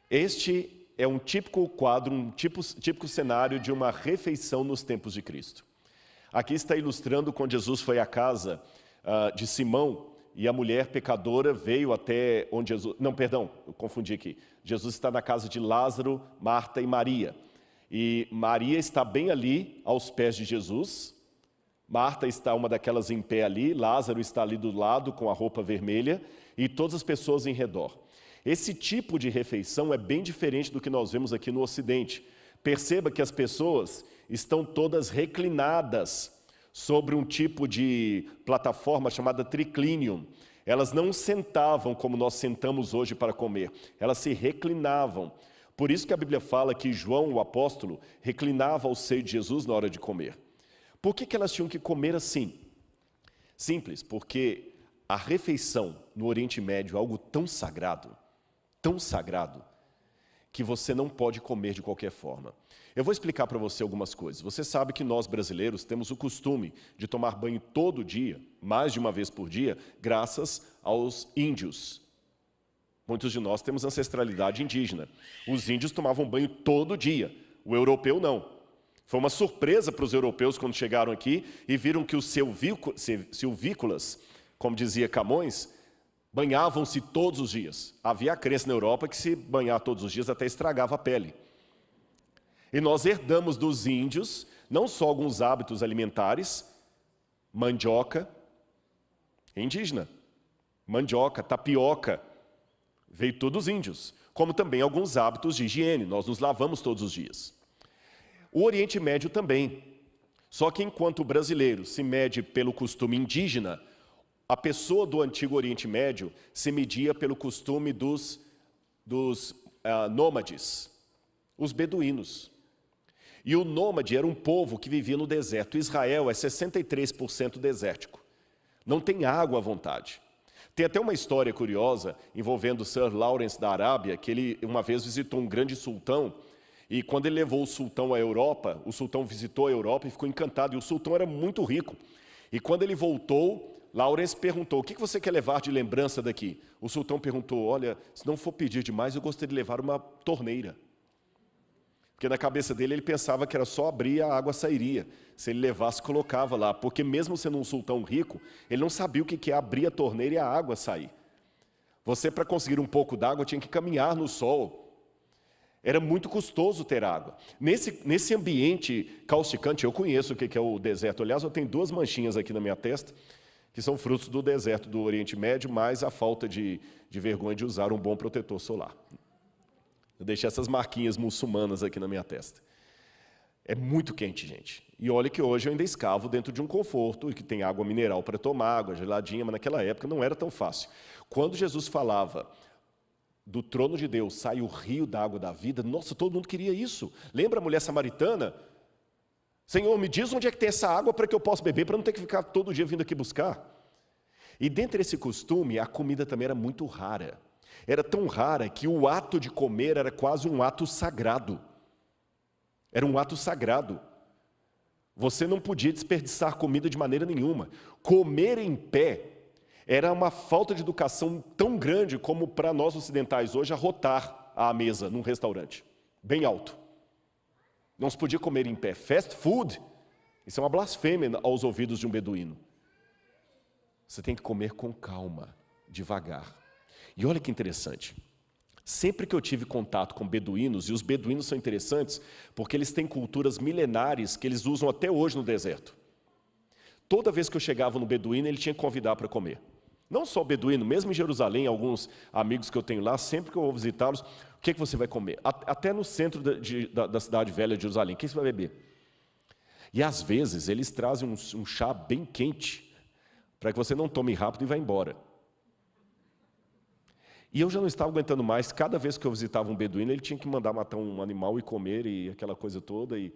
Este é um típico quadro, um típico cenário de uma refeição nos tempos de Cristo. Aqui está ilustrando quando Jesus foi à casa de Simão e a mulher pecadora veio até onde Jesus... Não, perdão, eu confundi aqui. Jesus está na casa de Lázaro, Marta e Maria. E Maria está bem ali, aos pés de Jesus. Marta está uma daquelas em pé ali. Lázaro está ali do lado com a roupa vermelha. E todas as pessoas em redor. Esse tipo de refeição é bem diferente do que nós vemos aqui no Ocidente. Perceba que as pessoas estão todas reclinadas sobre um tipo de plataforma chamada triclinium. Elas não sentavam como nós sentamos hoje para comer, elas se reclinavam, Por isso que a Bíblia fala que João, o apóstolo, reclinava ao seio de Jesus na hora de comer. Por que elas tinham que comer assim? Simples, porque a refeição no Oriente Médio é algo tão sagrado, que você não pode comer de qualquer forma. Eu vou explicar para você algumas coisas. Você sabe que nós brasileiros temos o costume de tomar banho todo dia, mais de uma vez por dia, graças aos índios. Muitos de nós temos ancestralidade indígena. Os índios tomavam banho todo dia, o europeu não. Foi uma surpresa para os europeus quando chegaram aqui e viram que os silvícolas, como dizia Camões, banhavam-se todos os dias. Havia a crença na Europa que se banhar todos os dias até estragava a pele. E nós herdamos dos índios, não só alguns hábitos alimentares, mandioca, indígena, mandioca, tapioca, veio tudo dos índios, como também alguns hábitos de higiene, nós nos lavamos todos os dias. O Oriente Médio também, só que enquanto o brasileiro se mede pelo costume indígena, a pessoa do Antigo Oriente Médio se media pelo costume dos nômades, os beduínos. E o nômade era um povo que vivia no deserto. Israel é 63% desértico. Não tem água à vontade. Tem até uma história curiosa envolvendo Sir Lawrence da Arábia, que ele uma vez visitou um grande sultão, e quando ele levou o sultão à Europa, o sultão visitou a Europa e ficou encantado, e o sultão era muito rico. E quando ele voltou, Lawrence perguntou, o que você quer levar de lembrança daqui? O sultão perguntou, olha, se não for pedir demais, eu gostaria de levar uma torneira. Porque na cabeça dele ele pensava que era só abrir e a água sairia. Se ele levasse, colocava lá. Porque mesmo sendo um sultão rico, ele não sabia o que é abrir a torneira e a água sair. Você, para conseguir um pouco d'água, tinha que caminhar no sol. Era muito custoso ter água. Nesse ambiente causticante, eu conheço o que é o deserto. Aliás, eu tenho 2 manchinhas aqui na minha testa, que são frutos do deserto do Oriente Médio, mais a falta de vergonha de usar um bom protetor solar. Eu deixei essas marquinhas muçulmanas aqui na minha testa. É muito quente, gente. E olha que hoje eu ainda escavo dentro de um conforto, e que tem água mineral para tomar, água geladinha, mas naquela época não era tão fácil. Quando Jesus falava, do trono de Deus sai o rio da água da vida, nossa, todo mundo queria isso. Lembra a mulher samaritana? Senhor, me diz onde é que tem essa água para que eu possa beber, para não ter que ficar todo dia vindo aqui buscar. E dentro desse costume, a comida também era muito rara. Era tão rara que o ato de comer era quase um ato sagrado. Era um ato sagrado. Você não podia desperdiçar comida de maneira nenhuma. Comer em pé era uma falta de educação tão grande como para nós ocidentais hoje arrotar à mesa num restaurante, bem alto. Não se podia comer em pé. Fast food, isso é uma blasfêmia aos ouvidos de um beduíno. Você tem que comer com calma, devagar. E olha que interessante, sempre que eu tive contato com beduínos, e os beduínos são interessantes porque eles têm culturas milenares que eles usam até hoje no deserto. Toda vez que eu chegava no beduíno, ele tinha que convidar para comer. Não só o beduíno, mesmo em Jerusalém, alguns amigos que eu tenho lá, sempre que eu vou visitá-los, o que é que você vai comer? Até no centro da cidade velha de Jerusalém, o que você vai beber? E às vezes eles trazem um chá bem quente, para que você não tome rápido e vá embora. E eu já não estava aguentando mais, cada vez que eu visitava um beduíno, ele tinha que mandar matar um animal e comer, e aquela coisa toda. E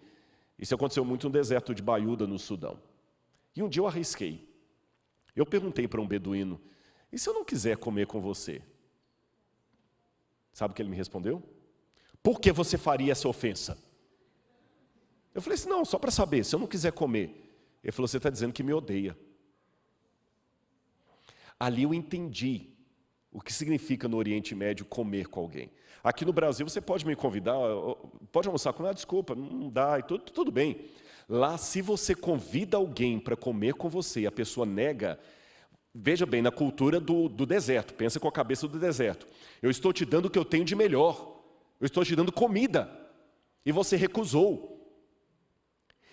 isso aconteceu muito no deserto de Baiuda, no Sudão. E um dia eu arrisquei. Eu perguntei para um beduíno, e se eu não quiser comer com você? Sabe o que ele me respondeu? Por que você faria essa ofensa? Eu falei assim, não, só para saber, se eu não quiser comer. Ele falou, você está dizendo que me odeia. Ali eu entendi o que significa no Oriente Médio comer com alguém. Aqui no Brasil você pode me convidar, pode almoçar comigo, desculpa, não dá, e tudo bem. Lá, se você convida alguém para comer com você e a pessoa nega, veja bem, na cultura do deserto, pensa com a cabeça do deserto. Eu estou te dando o que eu tenho de melhor, eu estou te dando comida, e você recusou.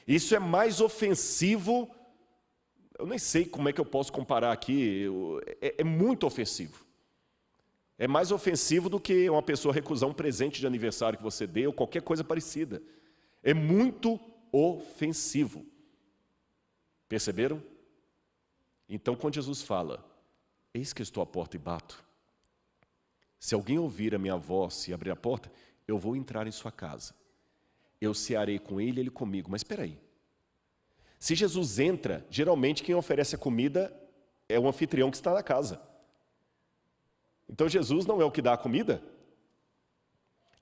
Isso é mais ofensivo, eu nem sei como é que eu posso comparar aqui, é muito ofensivo. É mais ofensivo do que uma pessoa recusar um presente de aniversário que você deu, ou qualquer coisa parecida. É muito ofensivo. Perceberam? Então, quando Jesus fala, eis que estou à porta e bato, se alguém ouvir a minha voz e abrir a porta, eu vou entrar em sua casa, eu cearei com ele e ele comigo. Mas espera aí, se Jesus entra, geralmente quem oferece a comida é o anfitrião que está na casa. Então Jesus não é o que dá a comida?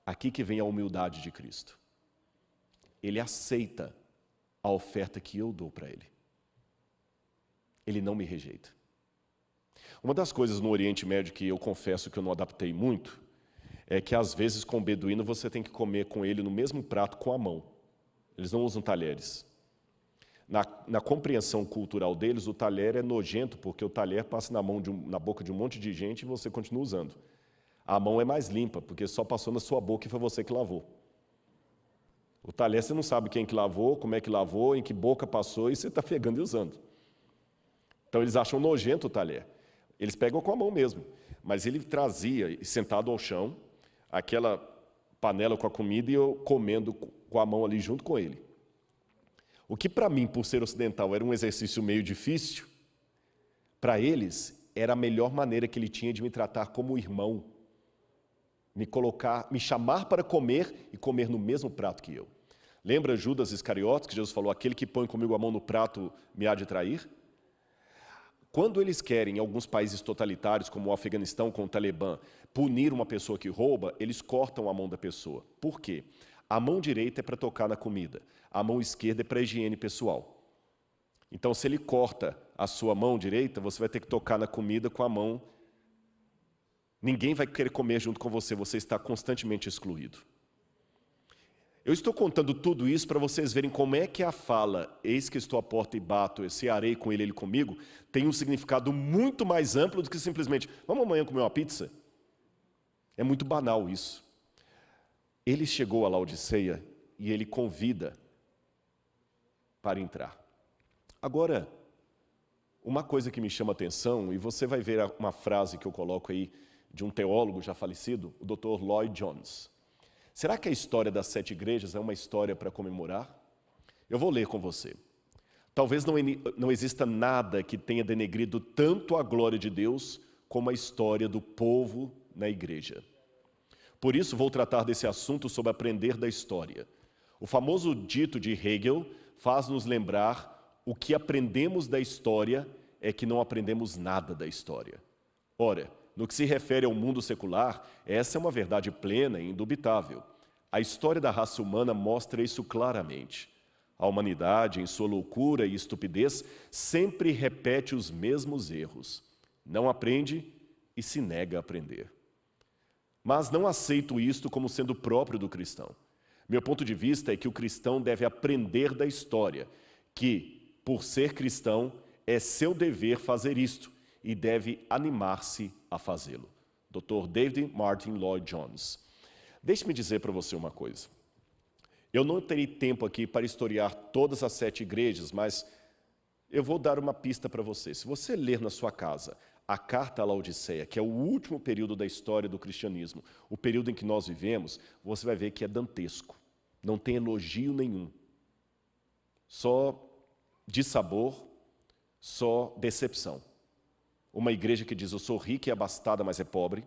Aqui que vem a humildade de Cristo. Ele aceita a oferta que eu dou para ele. Ele não me rejeita. Uma das coisas no Oriente Médio que eu confesso que eu não adaptei muito, é que às vezes com o beduíno você tem que comer com ele no mesmo prato com a mão. Eles não usam talheres. Na compreensão cultural deles, o talher é nojento, porque o talher passa na boca de um monte de gente e você continua usando. A mão é mais limpa, porque só passou na sua boca e foi você que lavou. O talher você não sabe quem que lavou, como é que lavou, em que boca passou, e você está pegando e usando. Então eles acham nojento o talher. Eles pegam com a mão mesmo. Mas ele trazia, sentado ao chão, aquela panela com a comida e eu comendo com a mão ali junto com ele. O que para mim, por ser ocidental, era um exercício meio difícil, para eles era a melhor maneira que ele tinha de me tratar como irmão. Me chamar para comer e comer no mesmo prato que eu. Lembra Judas Iscariotes, que Jesus falou, aquele que põe comigo a mão no prato me há de trair? Quando eles querem, em alguns países totalitários, como o Afeganistão com o Talibã, punir uma pessoa que rouba, eles cortam a mão da pessoa. Por quê? A mão direita é para tocar na comida, a mão esquerda é para a higiene pessoal. Então, se ele corta a sua mão direita, você vai ter que tocar na comida com a mão. Ninguém vai querer comer junto com você, você está constantemente excluído. Eu estou contando tudo isso para vocês verem como é que a fala, eis que estou à porta e bato, eu cearei com ele, ele comigo, tem um significado muito mais amplo do que simplesmente, vamos amanhã comer uma pizza? É muito banal isso. Ele chegou a Laodiceia e ele convida para entrar. Agora, uma coisa que me chama a atenção, e você vai ver uma frase que eu coloco aí de um teólogo já falecido, o Dr. Lloyd Jones. Será que a história das 7 igrejas é uma história para comemorar? Eu vou ler com você. Talvez não exista nada que tenha denegrido tanto a glória de Deus como a história do povo na igreja. Por isso, vou tratar desse assunto sobre aprender da história. O famoso dito de Hegel faz nos lembrar o que aprendemos da história é que não aprendemos nada da história. Ora, no que se refere ao mundo secular, essa é uma verdade plena e indubitável. A história da raça humana mostra isso claramente. A humanidade, em sua loucura e estupidez, sempre repete os mesmos erros. Não aprende e se nega a aprender. Mas não aceito isto como sendo próprio do cristão. Meu ponto de vista é que o cristão deve aprender da história, que, por ser cristão, é seu dever fazer isto e deve animar-se a fazê-lo. Dr. David Martin Lloyd Jones. Deixe-me dizer para você uma coisa. Eu não terei tempo aqui para historiar todas as 7 igrejas, mas eu vou dar uma pista para você. Se você ler na sua casa a Carta à Laodiceia, que é o último período da história do cristianismo, o período em que nós vivemos, você vai ver que é dantesco. Não tem elogio nenhum. Só dissabor, só decepção. Uma igreja que diz, eu sou rica e abastada, mas é pobre.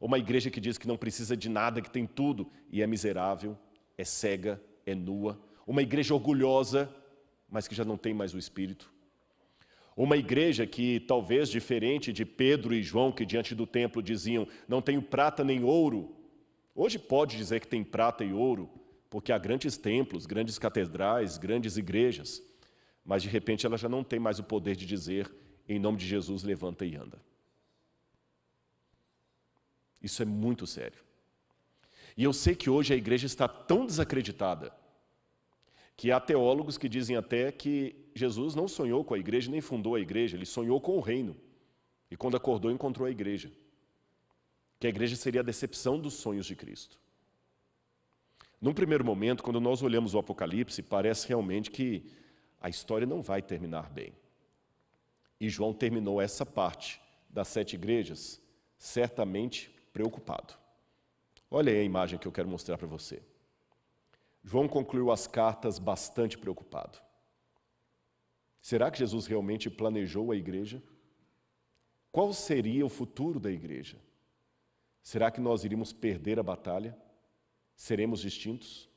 Uma igreja que diz que não precisa de nada, que tem tudo e é miserável, é cega, é nua. Uma igreja orgulhosa, mas que já não tem mais o Espírito. Uma igreja que, talvez diferente de Pedro e João, que diante do templo diziam, não tenho prata nem ouro. Hoje pode dizer que tem prata e ouro, porque há grandes templos, grandes catedrais, grandes igrejas. Mas de repente ela já não tem mais o poder de dizer, em nome de Jesus, levanta e anda. Isso é muito sério. E eu sei que hoje a igreja está tão desacreditada que há teólogos que dizem até que Jesus não sonhou com a igreja, nem fundou a igreja, ele sonhou com o reino. E quando acordou, encontrou a igreja. Que a igreja seria a decepção dos sonhos de Cristo. Num primeiro momento, quando nós olhamos o Apocalipse, parece realmente que a história não vai terminar bem. E João terminou essa parte das 7 igrejas certamente preocupado. Olha aí a imagem que eu quero mostrar para você. João concluiu as cartas bastante preocupado. Será que Jesus realmente planejou a igreja? Qual seria o futuro da igreja? Será que nós iríamos perder a batalha? Seremos distintos?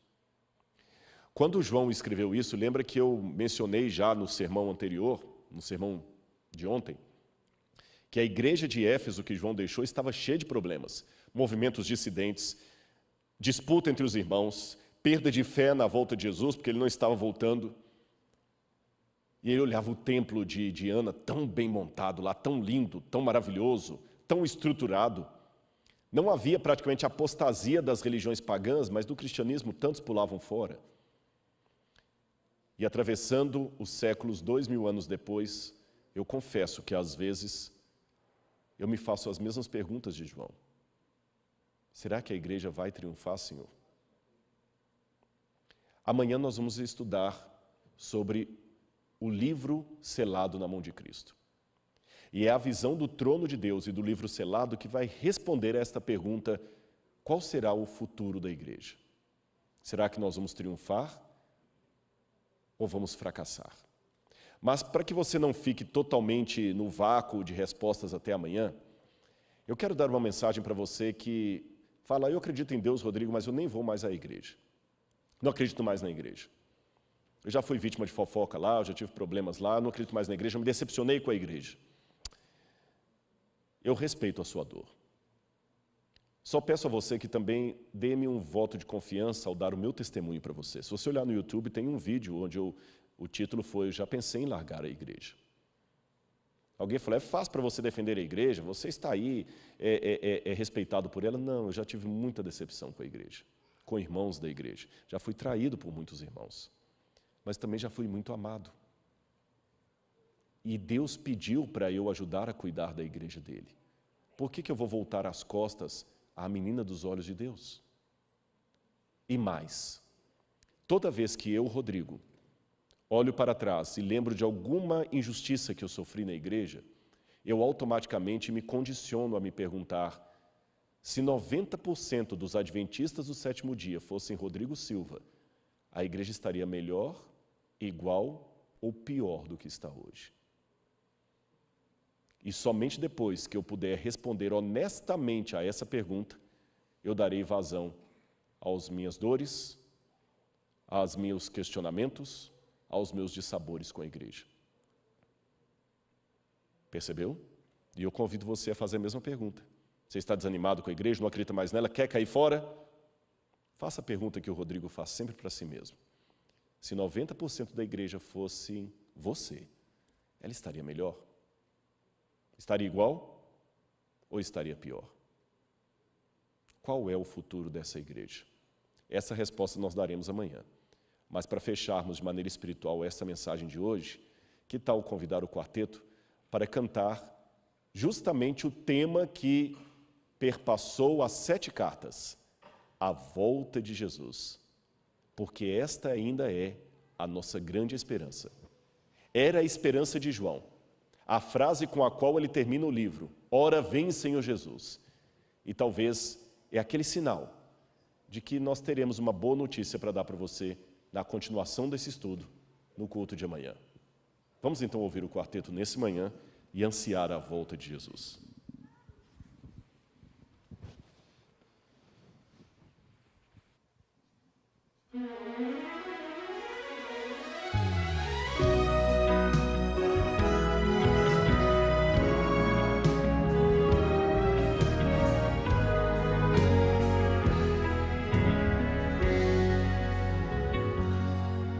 Quando João escreveu isso, lembra que eu mencionei já no sermão anterior, no sermão de ontem, que a igreja de Éfeso que João deixou estava cheia de problemas, movimentos dissidentes, disputa entre os irmãos, perda de fé na volta de Jesus, porque ele não estava voltando. E ele olhava o templo de Diana tão bem montado lá, tão lindo, tão maravilhoso, tão estruturado. Não havia praticamente apostasia das religiões pagãs, mas do cristianismo tantos pulavam fora. E atravessando os séculos, 2000 anos depois, eu confesso que às vezes eu me faço as mesmas perguntas de João. Será que a igreja vai triunfar, Senhor? Amanhã nós vamos estudar sobre o livro selado na mão de Cristo. E é a visão do trono de Deus e do livro selado que vai responder a esta pergunta: qual será o futuro da igreja? Será que nós vamos triunfar ou vamos fracassar? Mas para que você não fique totalmente no vácuo de respostas até amanhã, eu quero dar uma mensagem para você que fala: eu acredito em Deus, Rodrigo, mas eu nem vou mais à igreja. Não acredito mais na igreja. Eu já fui vítima de fofoca lá, eu já tive problemas lá, não acredito mais na igreja, eu me decepcionei com a igreja. Eu respeito a sua dor. Só peço a você que também dê-me um voto de confiança ao dar o meu testemunho para você. Se você olhar no YouTube, tem um vídeo onde o título foi: eu já pensei em largar a igreja. Alguém falou: é fácil para você defender a igreja, você está aí, é respeitado por ela. Não, eu já tive muita decepção com a igreja, com irmãos da igreja. Já fui traído por muitos irmãos, mas também já fui muito amado. E Deus pediu para eu ajudar a cuidar da igreja dele. Por que eu vou voltar as costas à menina dos olhos de Deus? E mais, toda vez que eu, Rodrigo, olho para trás e lembro de alguma injustiça que eu sofri na igreja, eu automaticamente me condiciono a me perguntar: se 90% dos adventistas do sétimo dia fossem Rodrigo Silva, a igreja estaria melhor, igual ou pior do que está hoje? E somente depois que eu puder responder honestamente a essa pergunta, eu darei vazão às minhas dores, aos meus questionamentos, aos meus dissabores com a igreja. Percebeu? E eu convido você a fazer a mesma pergunta. Você está desanimado com a igreja, não acredita mais nela, quer cair fora? Faça a pergunta que o Rodrigo faz sempre para si mesmo. Se 90% da igreja fosse você, ela estaria melhor? Estaria igual ou estaria pior? Qual é o futuro dessa igreja? Essa resposta nós daremos amanhã. Mas para fecharmos de maneira espiritual essa mensagem de hoje, que tal convidar o quarteto para cantar justamente o tema que perpassou as 7 cartas: a volta de Jesus. Porque esta ainda é a nossa grande esperança. Era a esperança de João, a frase com a qual ele termina o livro: ora vem, Senhor Jesus. E talvez é aquele sinal de que nós teremos uma boa notícia para dar para você na continuação desse estudo, no culto de amanhã. Vamos então ouvir o quarteto nesse manhã e ansiar a volta de Jesus.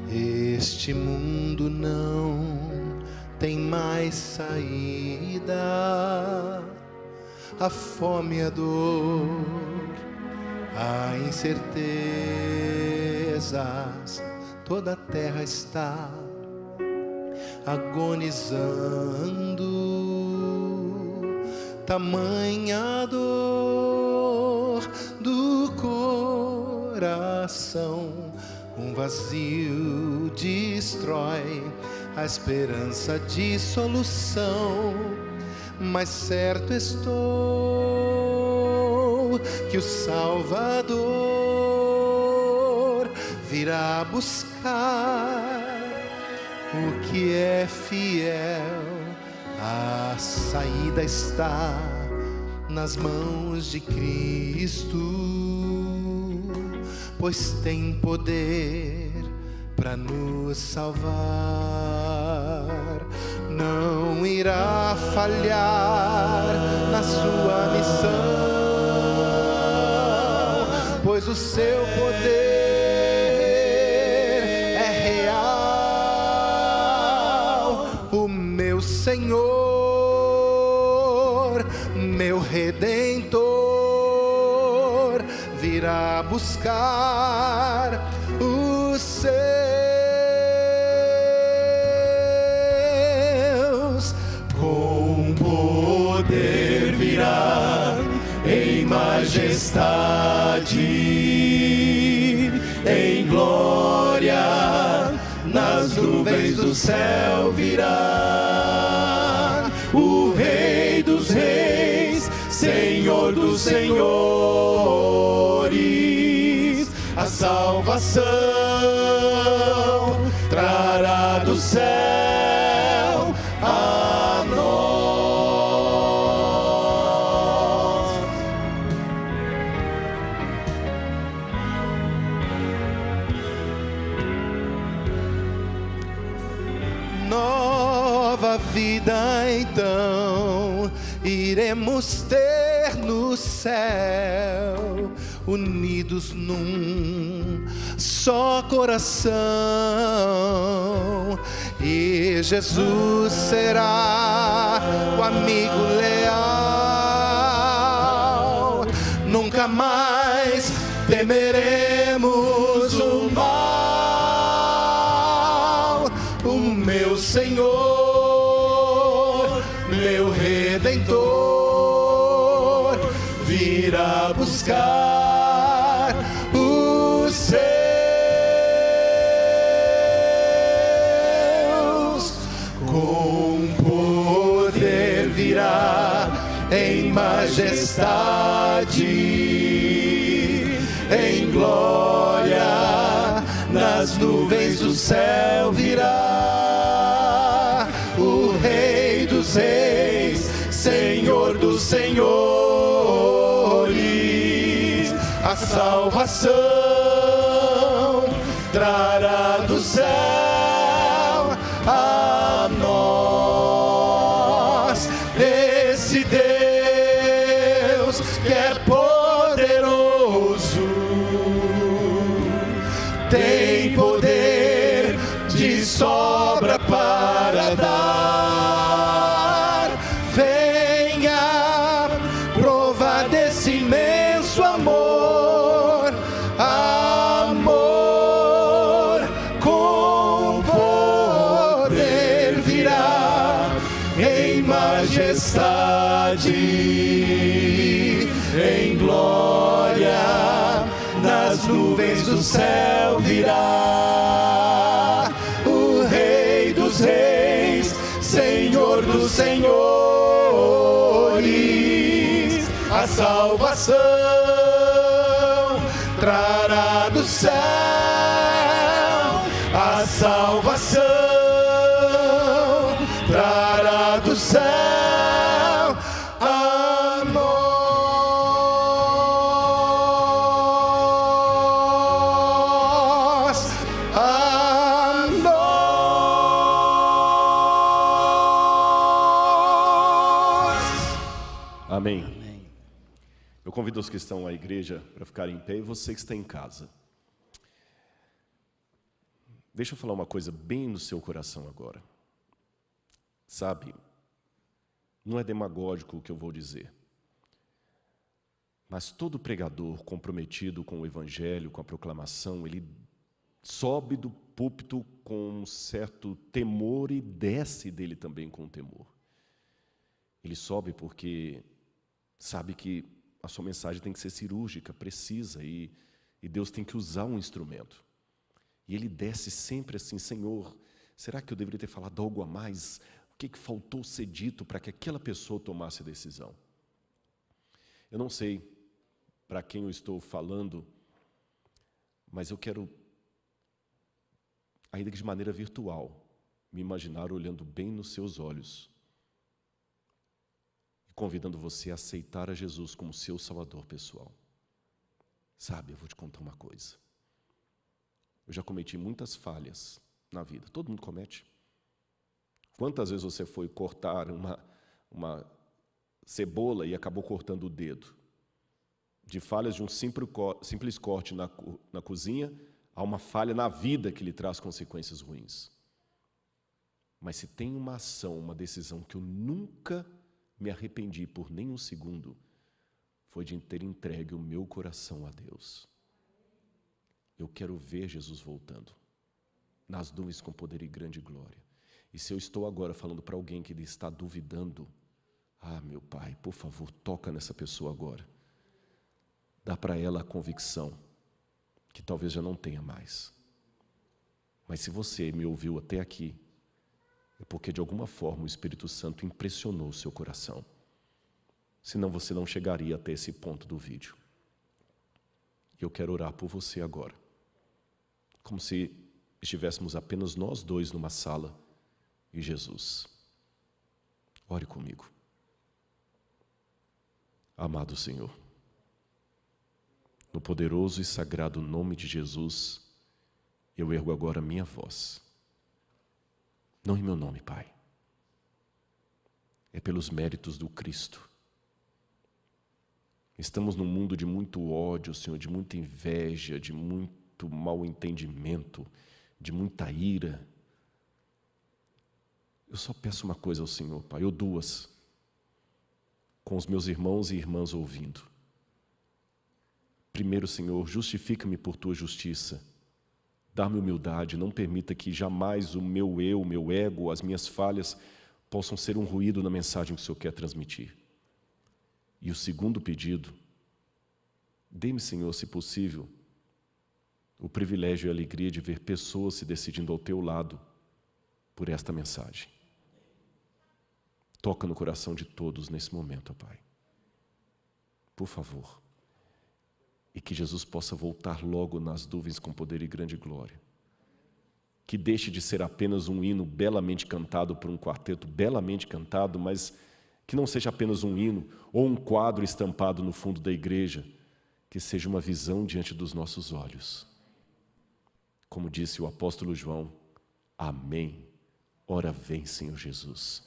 Este mundo não tem mais saída, a fome, a dor, a incertezas, toda a terra está agonizando, tamanha dor do coração. Um vazio destrói a esperança de solução, mas certo estou que o Salvador virá buscar o que é fiel. A saída está nas mãos de Cristo. pois tem poder para nos salvar. Não irá falhar na sua missão, pois o seu poder é real. O meu Senhor, meu Redentor, virá buscar os seus. Com poder virá em majestade, em glória, nas nuvens do céu virá o Rei dos Reis, Senhor dos Senhores. A salvação trará do céu a nós. Nova vida então iremos ter no céu, unidos num só coração, e Jesus será o amigo leal. Nunca mais temeremos o mal. O meu Senhor, meu Redentor, virá buscar os seus. Com poder virá em majestade, em glória, nas nuvens do céu virá o Rei dos Reis, Senhor dos Senhores. A salvação trará do céu a nós. Esse Deus que é poderoso tem poder de sobra para dar. Venha provar desse imenso amor, amor. Com poder virá em majestade, em glória, nas nuvens do céu virá o Rei dos Reis, Senhor dos Senhores. A salvação trará do céu, a salvação trará do céu a nós, a nós. Amém. Eu convido os que estão à igreja para ficarem em pé e você que está em casa. Deixa eu falar uma coisa bem no seu coração agora. Sabe, não é demagógico o que eu vou dizer, mas todo pregador comprometido com o evangelho, com a proclamação, ele sobe do púlpito com um certo temor e desce dele também com temor. Ele sobe porque sabe que a sua mensagem tem que ser cirúrgica, precisa, e Deus tem que usar um instrumento. E ele desce sempre assim: Senhor, será que eu deveria ter falado algo a mais? O que faltou ser dito para que aquela pessoa tomasse a decisão? Eu não sei para quem eu estou falando, mas eu quero, ainda que de maneira virtual, me imaginar olhando bem nos seus olhos e convidando você a aceitar a Jesus como seu Salvador pessoal. Sabe, eu vou te contar uma coisa. Eu já cometi muitas falhas na vida. Todo mundo comete. Quantas vezes você foi cortar uma cebola e acabou cortando o dedo? De falhas de um simples corte na cozinha, há uma falha na vida que lhe traz consequências ruins. Mas se tem uma ação, uma decisão que eu nunca me arrependi por nem um segundo, foi de ter entregue o meu coração a Deus. Eu quero ver Jesus voltando, nas nuvens com poder e grande glória. E se eu estou agora falando para alguém que está duvidando, meu Pai, por favor, toca nessa pessoa agora. Dá para ela a convicção que talvez já não tenha mais. Mas se você me ouviu até aqui, é porque de alguma forma o Espírito Santo impressionou o seu coração. Senão você não chegaria até esse ponto do vídeo. E eu quero orar por você agora. Como se estivéssemos apenas nós dois numa sala e Jesus. Ore comigo. Amado Senhor, no poderoso e sagrado nome de Jesus, eu ergo agora a minha voz. Não em meu nome, Pai. É pelos méritos do Cristo. Estamos num mundo de muito ódio, Senhor, de muita inveja, de muito mal entendimento, de muita ira. Eu só peço uma coisa ao Senhor, Pai, ou duas, com os meus irmãos e irmãs ouvindo. Primeiro, Senhor, justifica-me por Tua justiça. Dá-me humildade, não permita que jamais o meu eu, o meu ego, as minhas falhas possam ser um ruído na mensagem que o Senhor quer transmitir. E o segundo pedido, dê-me, Senhor, se possível, o privilégio e a alegria de ver pessoas se decidindo ao Teu lado por esta mensagem. Toca no coração de todos nesse momento, ó Pai. Por favor. E que Jesus possa voltar logo nas nuvens com poder e grande glória. Que deixe de ser apenas um hino belamente cantado por um quarteto belamente cantado, mas que não seja apenas um hino ou um quadro estampado no fundo da igreja, que seja uma visão diante dos nossos olhos. Como disse o apóstolo João, amém. Ora vem, Senhor Jesus.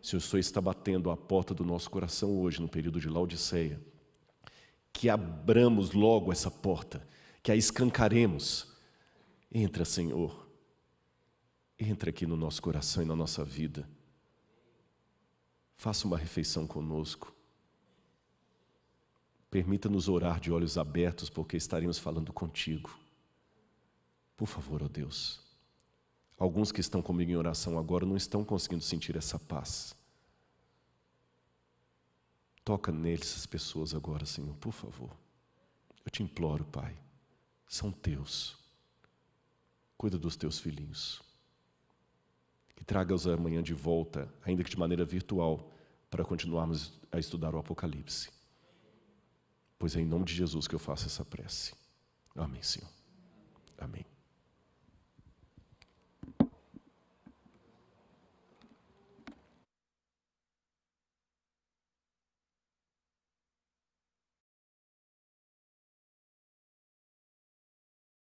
Se o Senhor está batendo à porta do nosso coração hoje, no período de Laodiceia, que abramos logo essa porta, que a escancaremos. Entra, Senhor. Entra aqui no nosso coração e na nossa vida. Faça uma refeição conosco. Permita-nos orar de olhos abertos, porque estaremos falando contigo. Por favor, ó Deus. Alguns que estão comigo em oração agora não estão conseguindo sentir essa paz. Toca neles, essas pessoas agora, Senhor, por favor. Eu te imploro, Pai. São teus. Cuida dos teus filhinhos. E traga-os amanhã de volta, ainda que de maneira virtual, para continuarmos a estudar o Apocalipse. Pois é em nome de Jesus que eu faço essa prece. Amém, Senhor. Amém.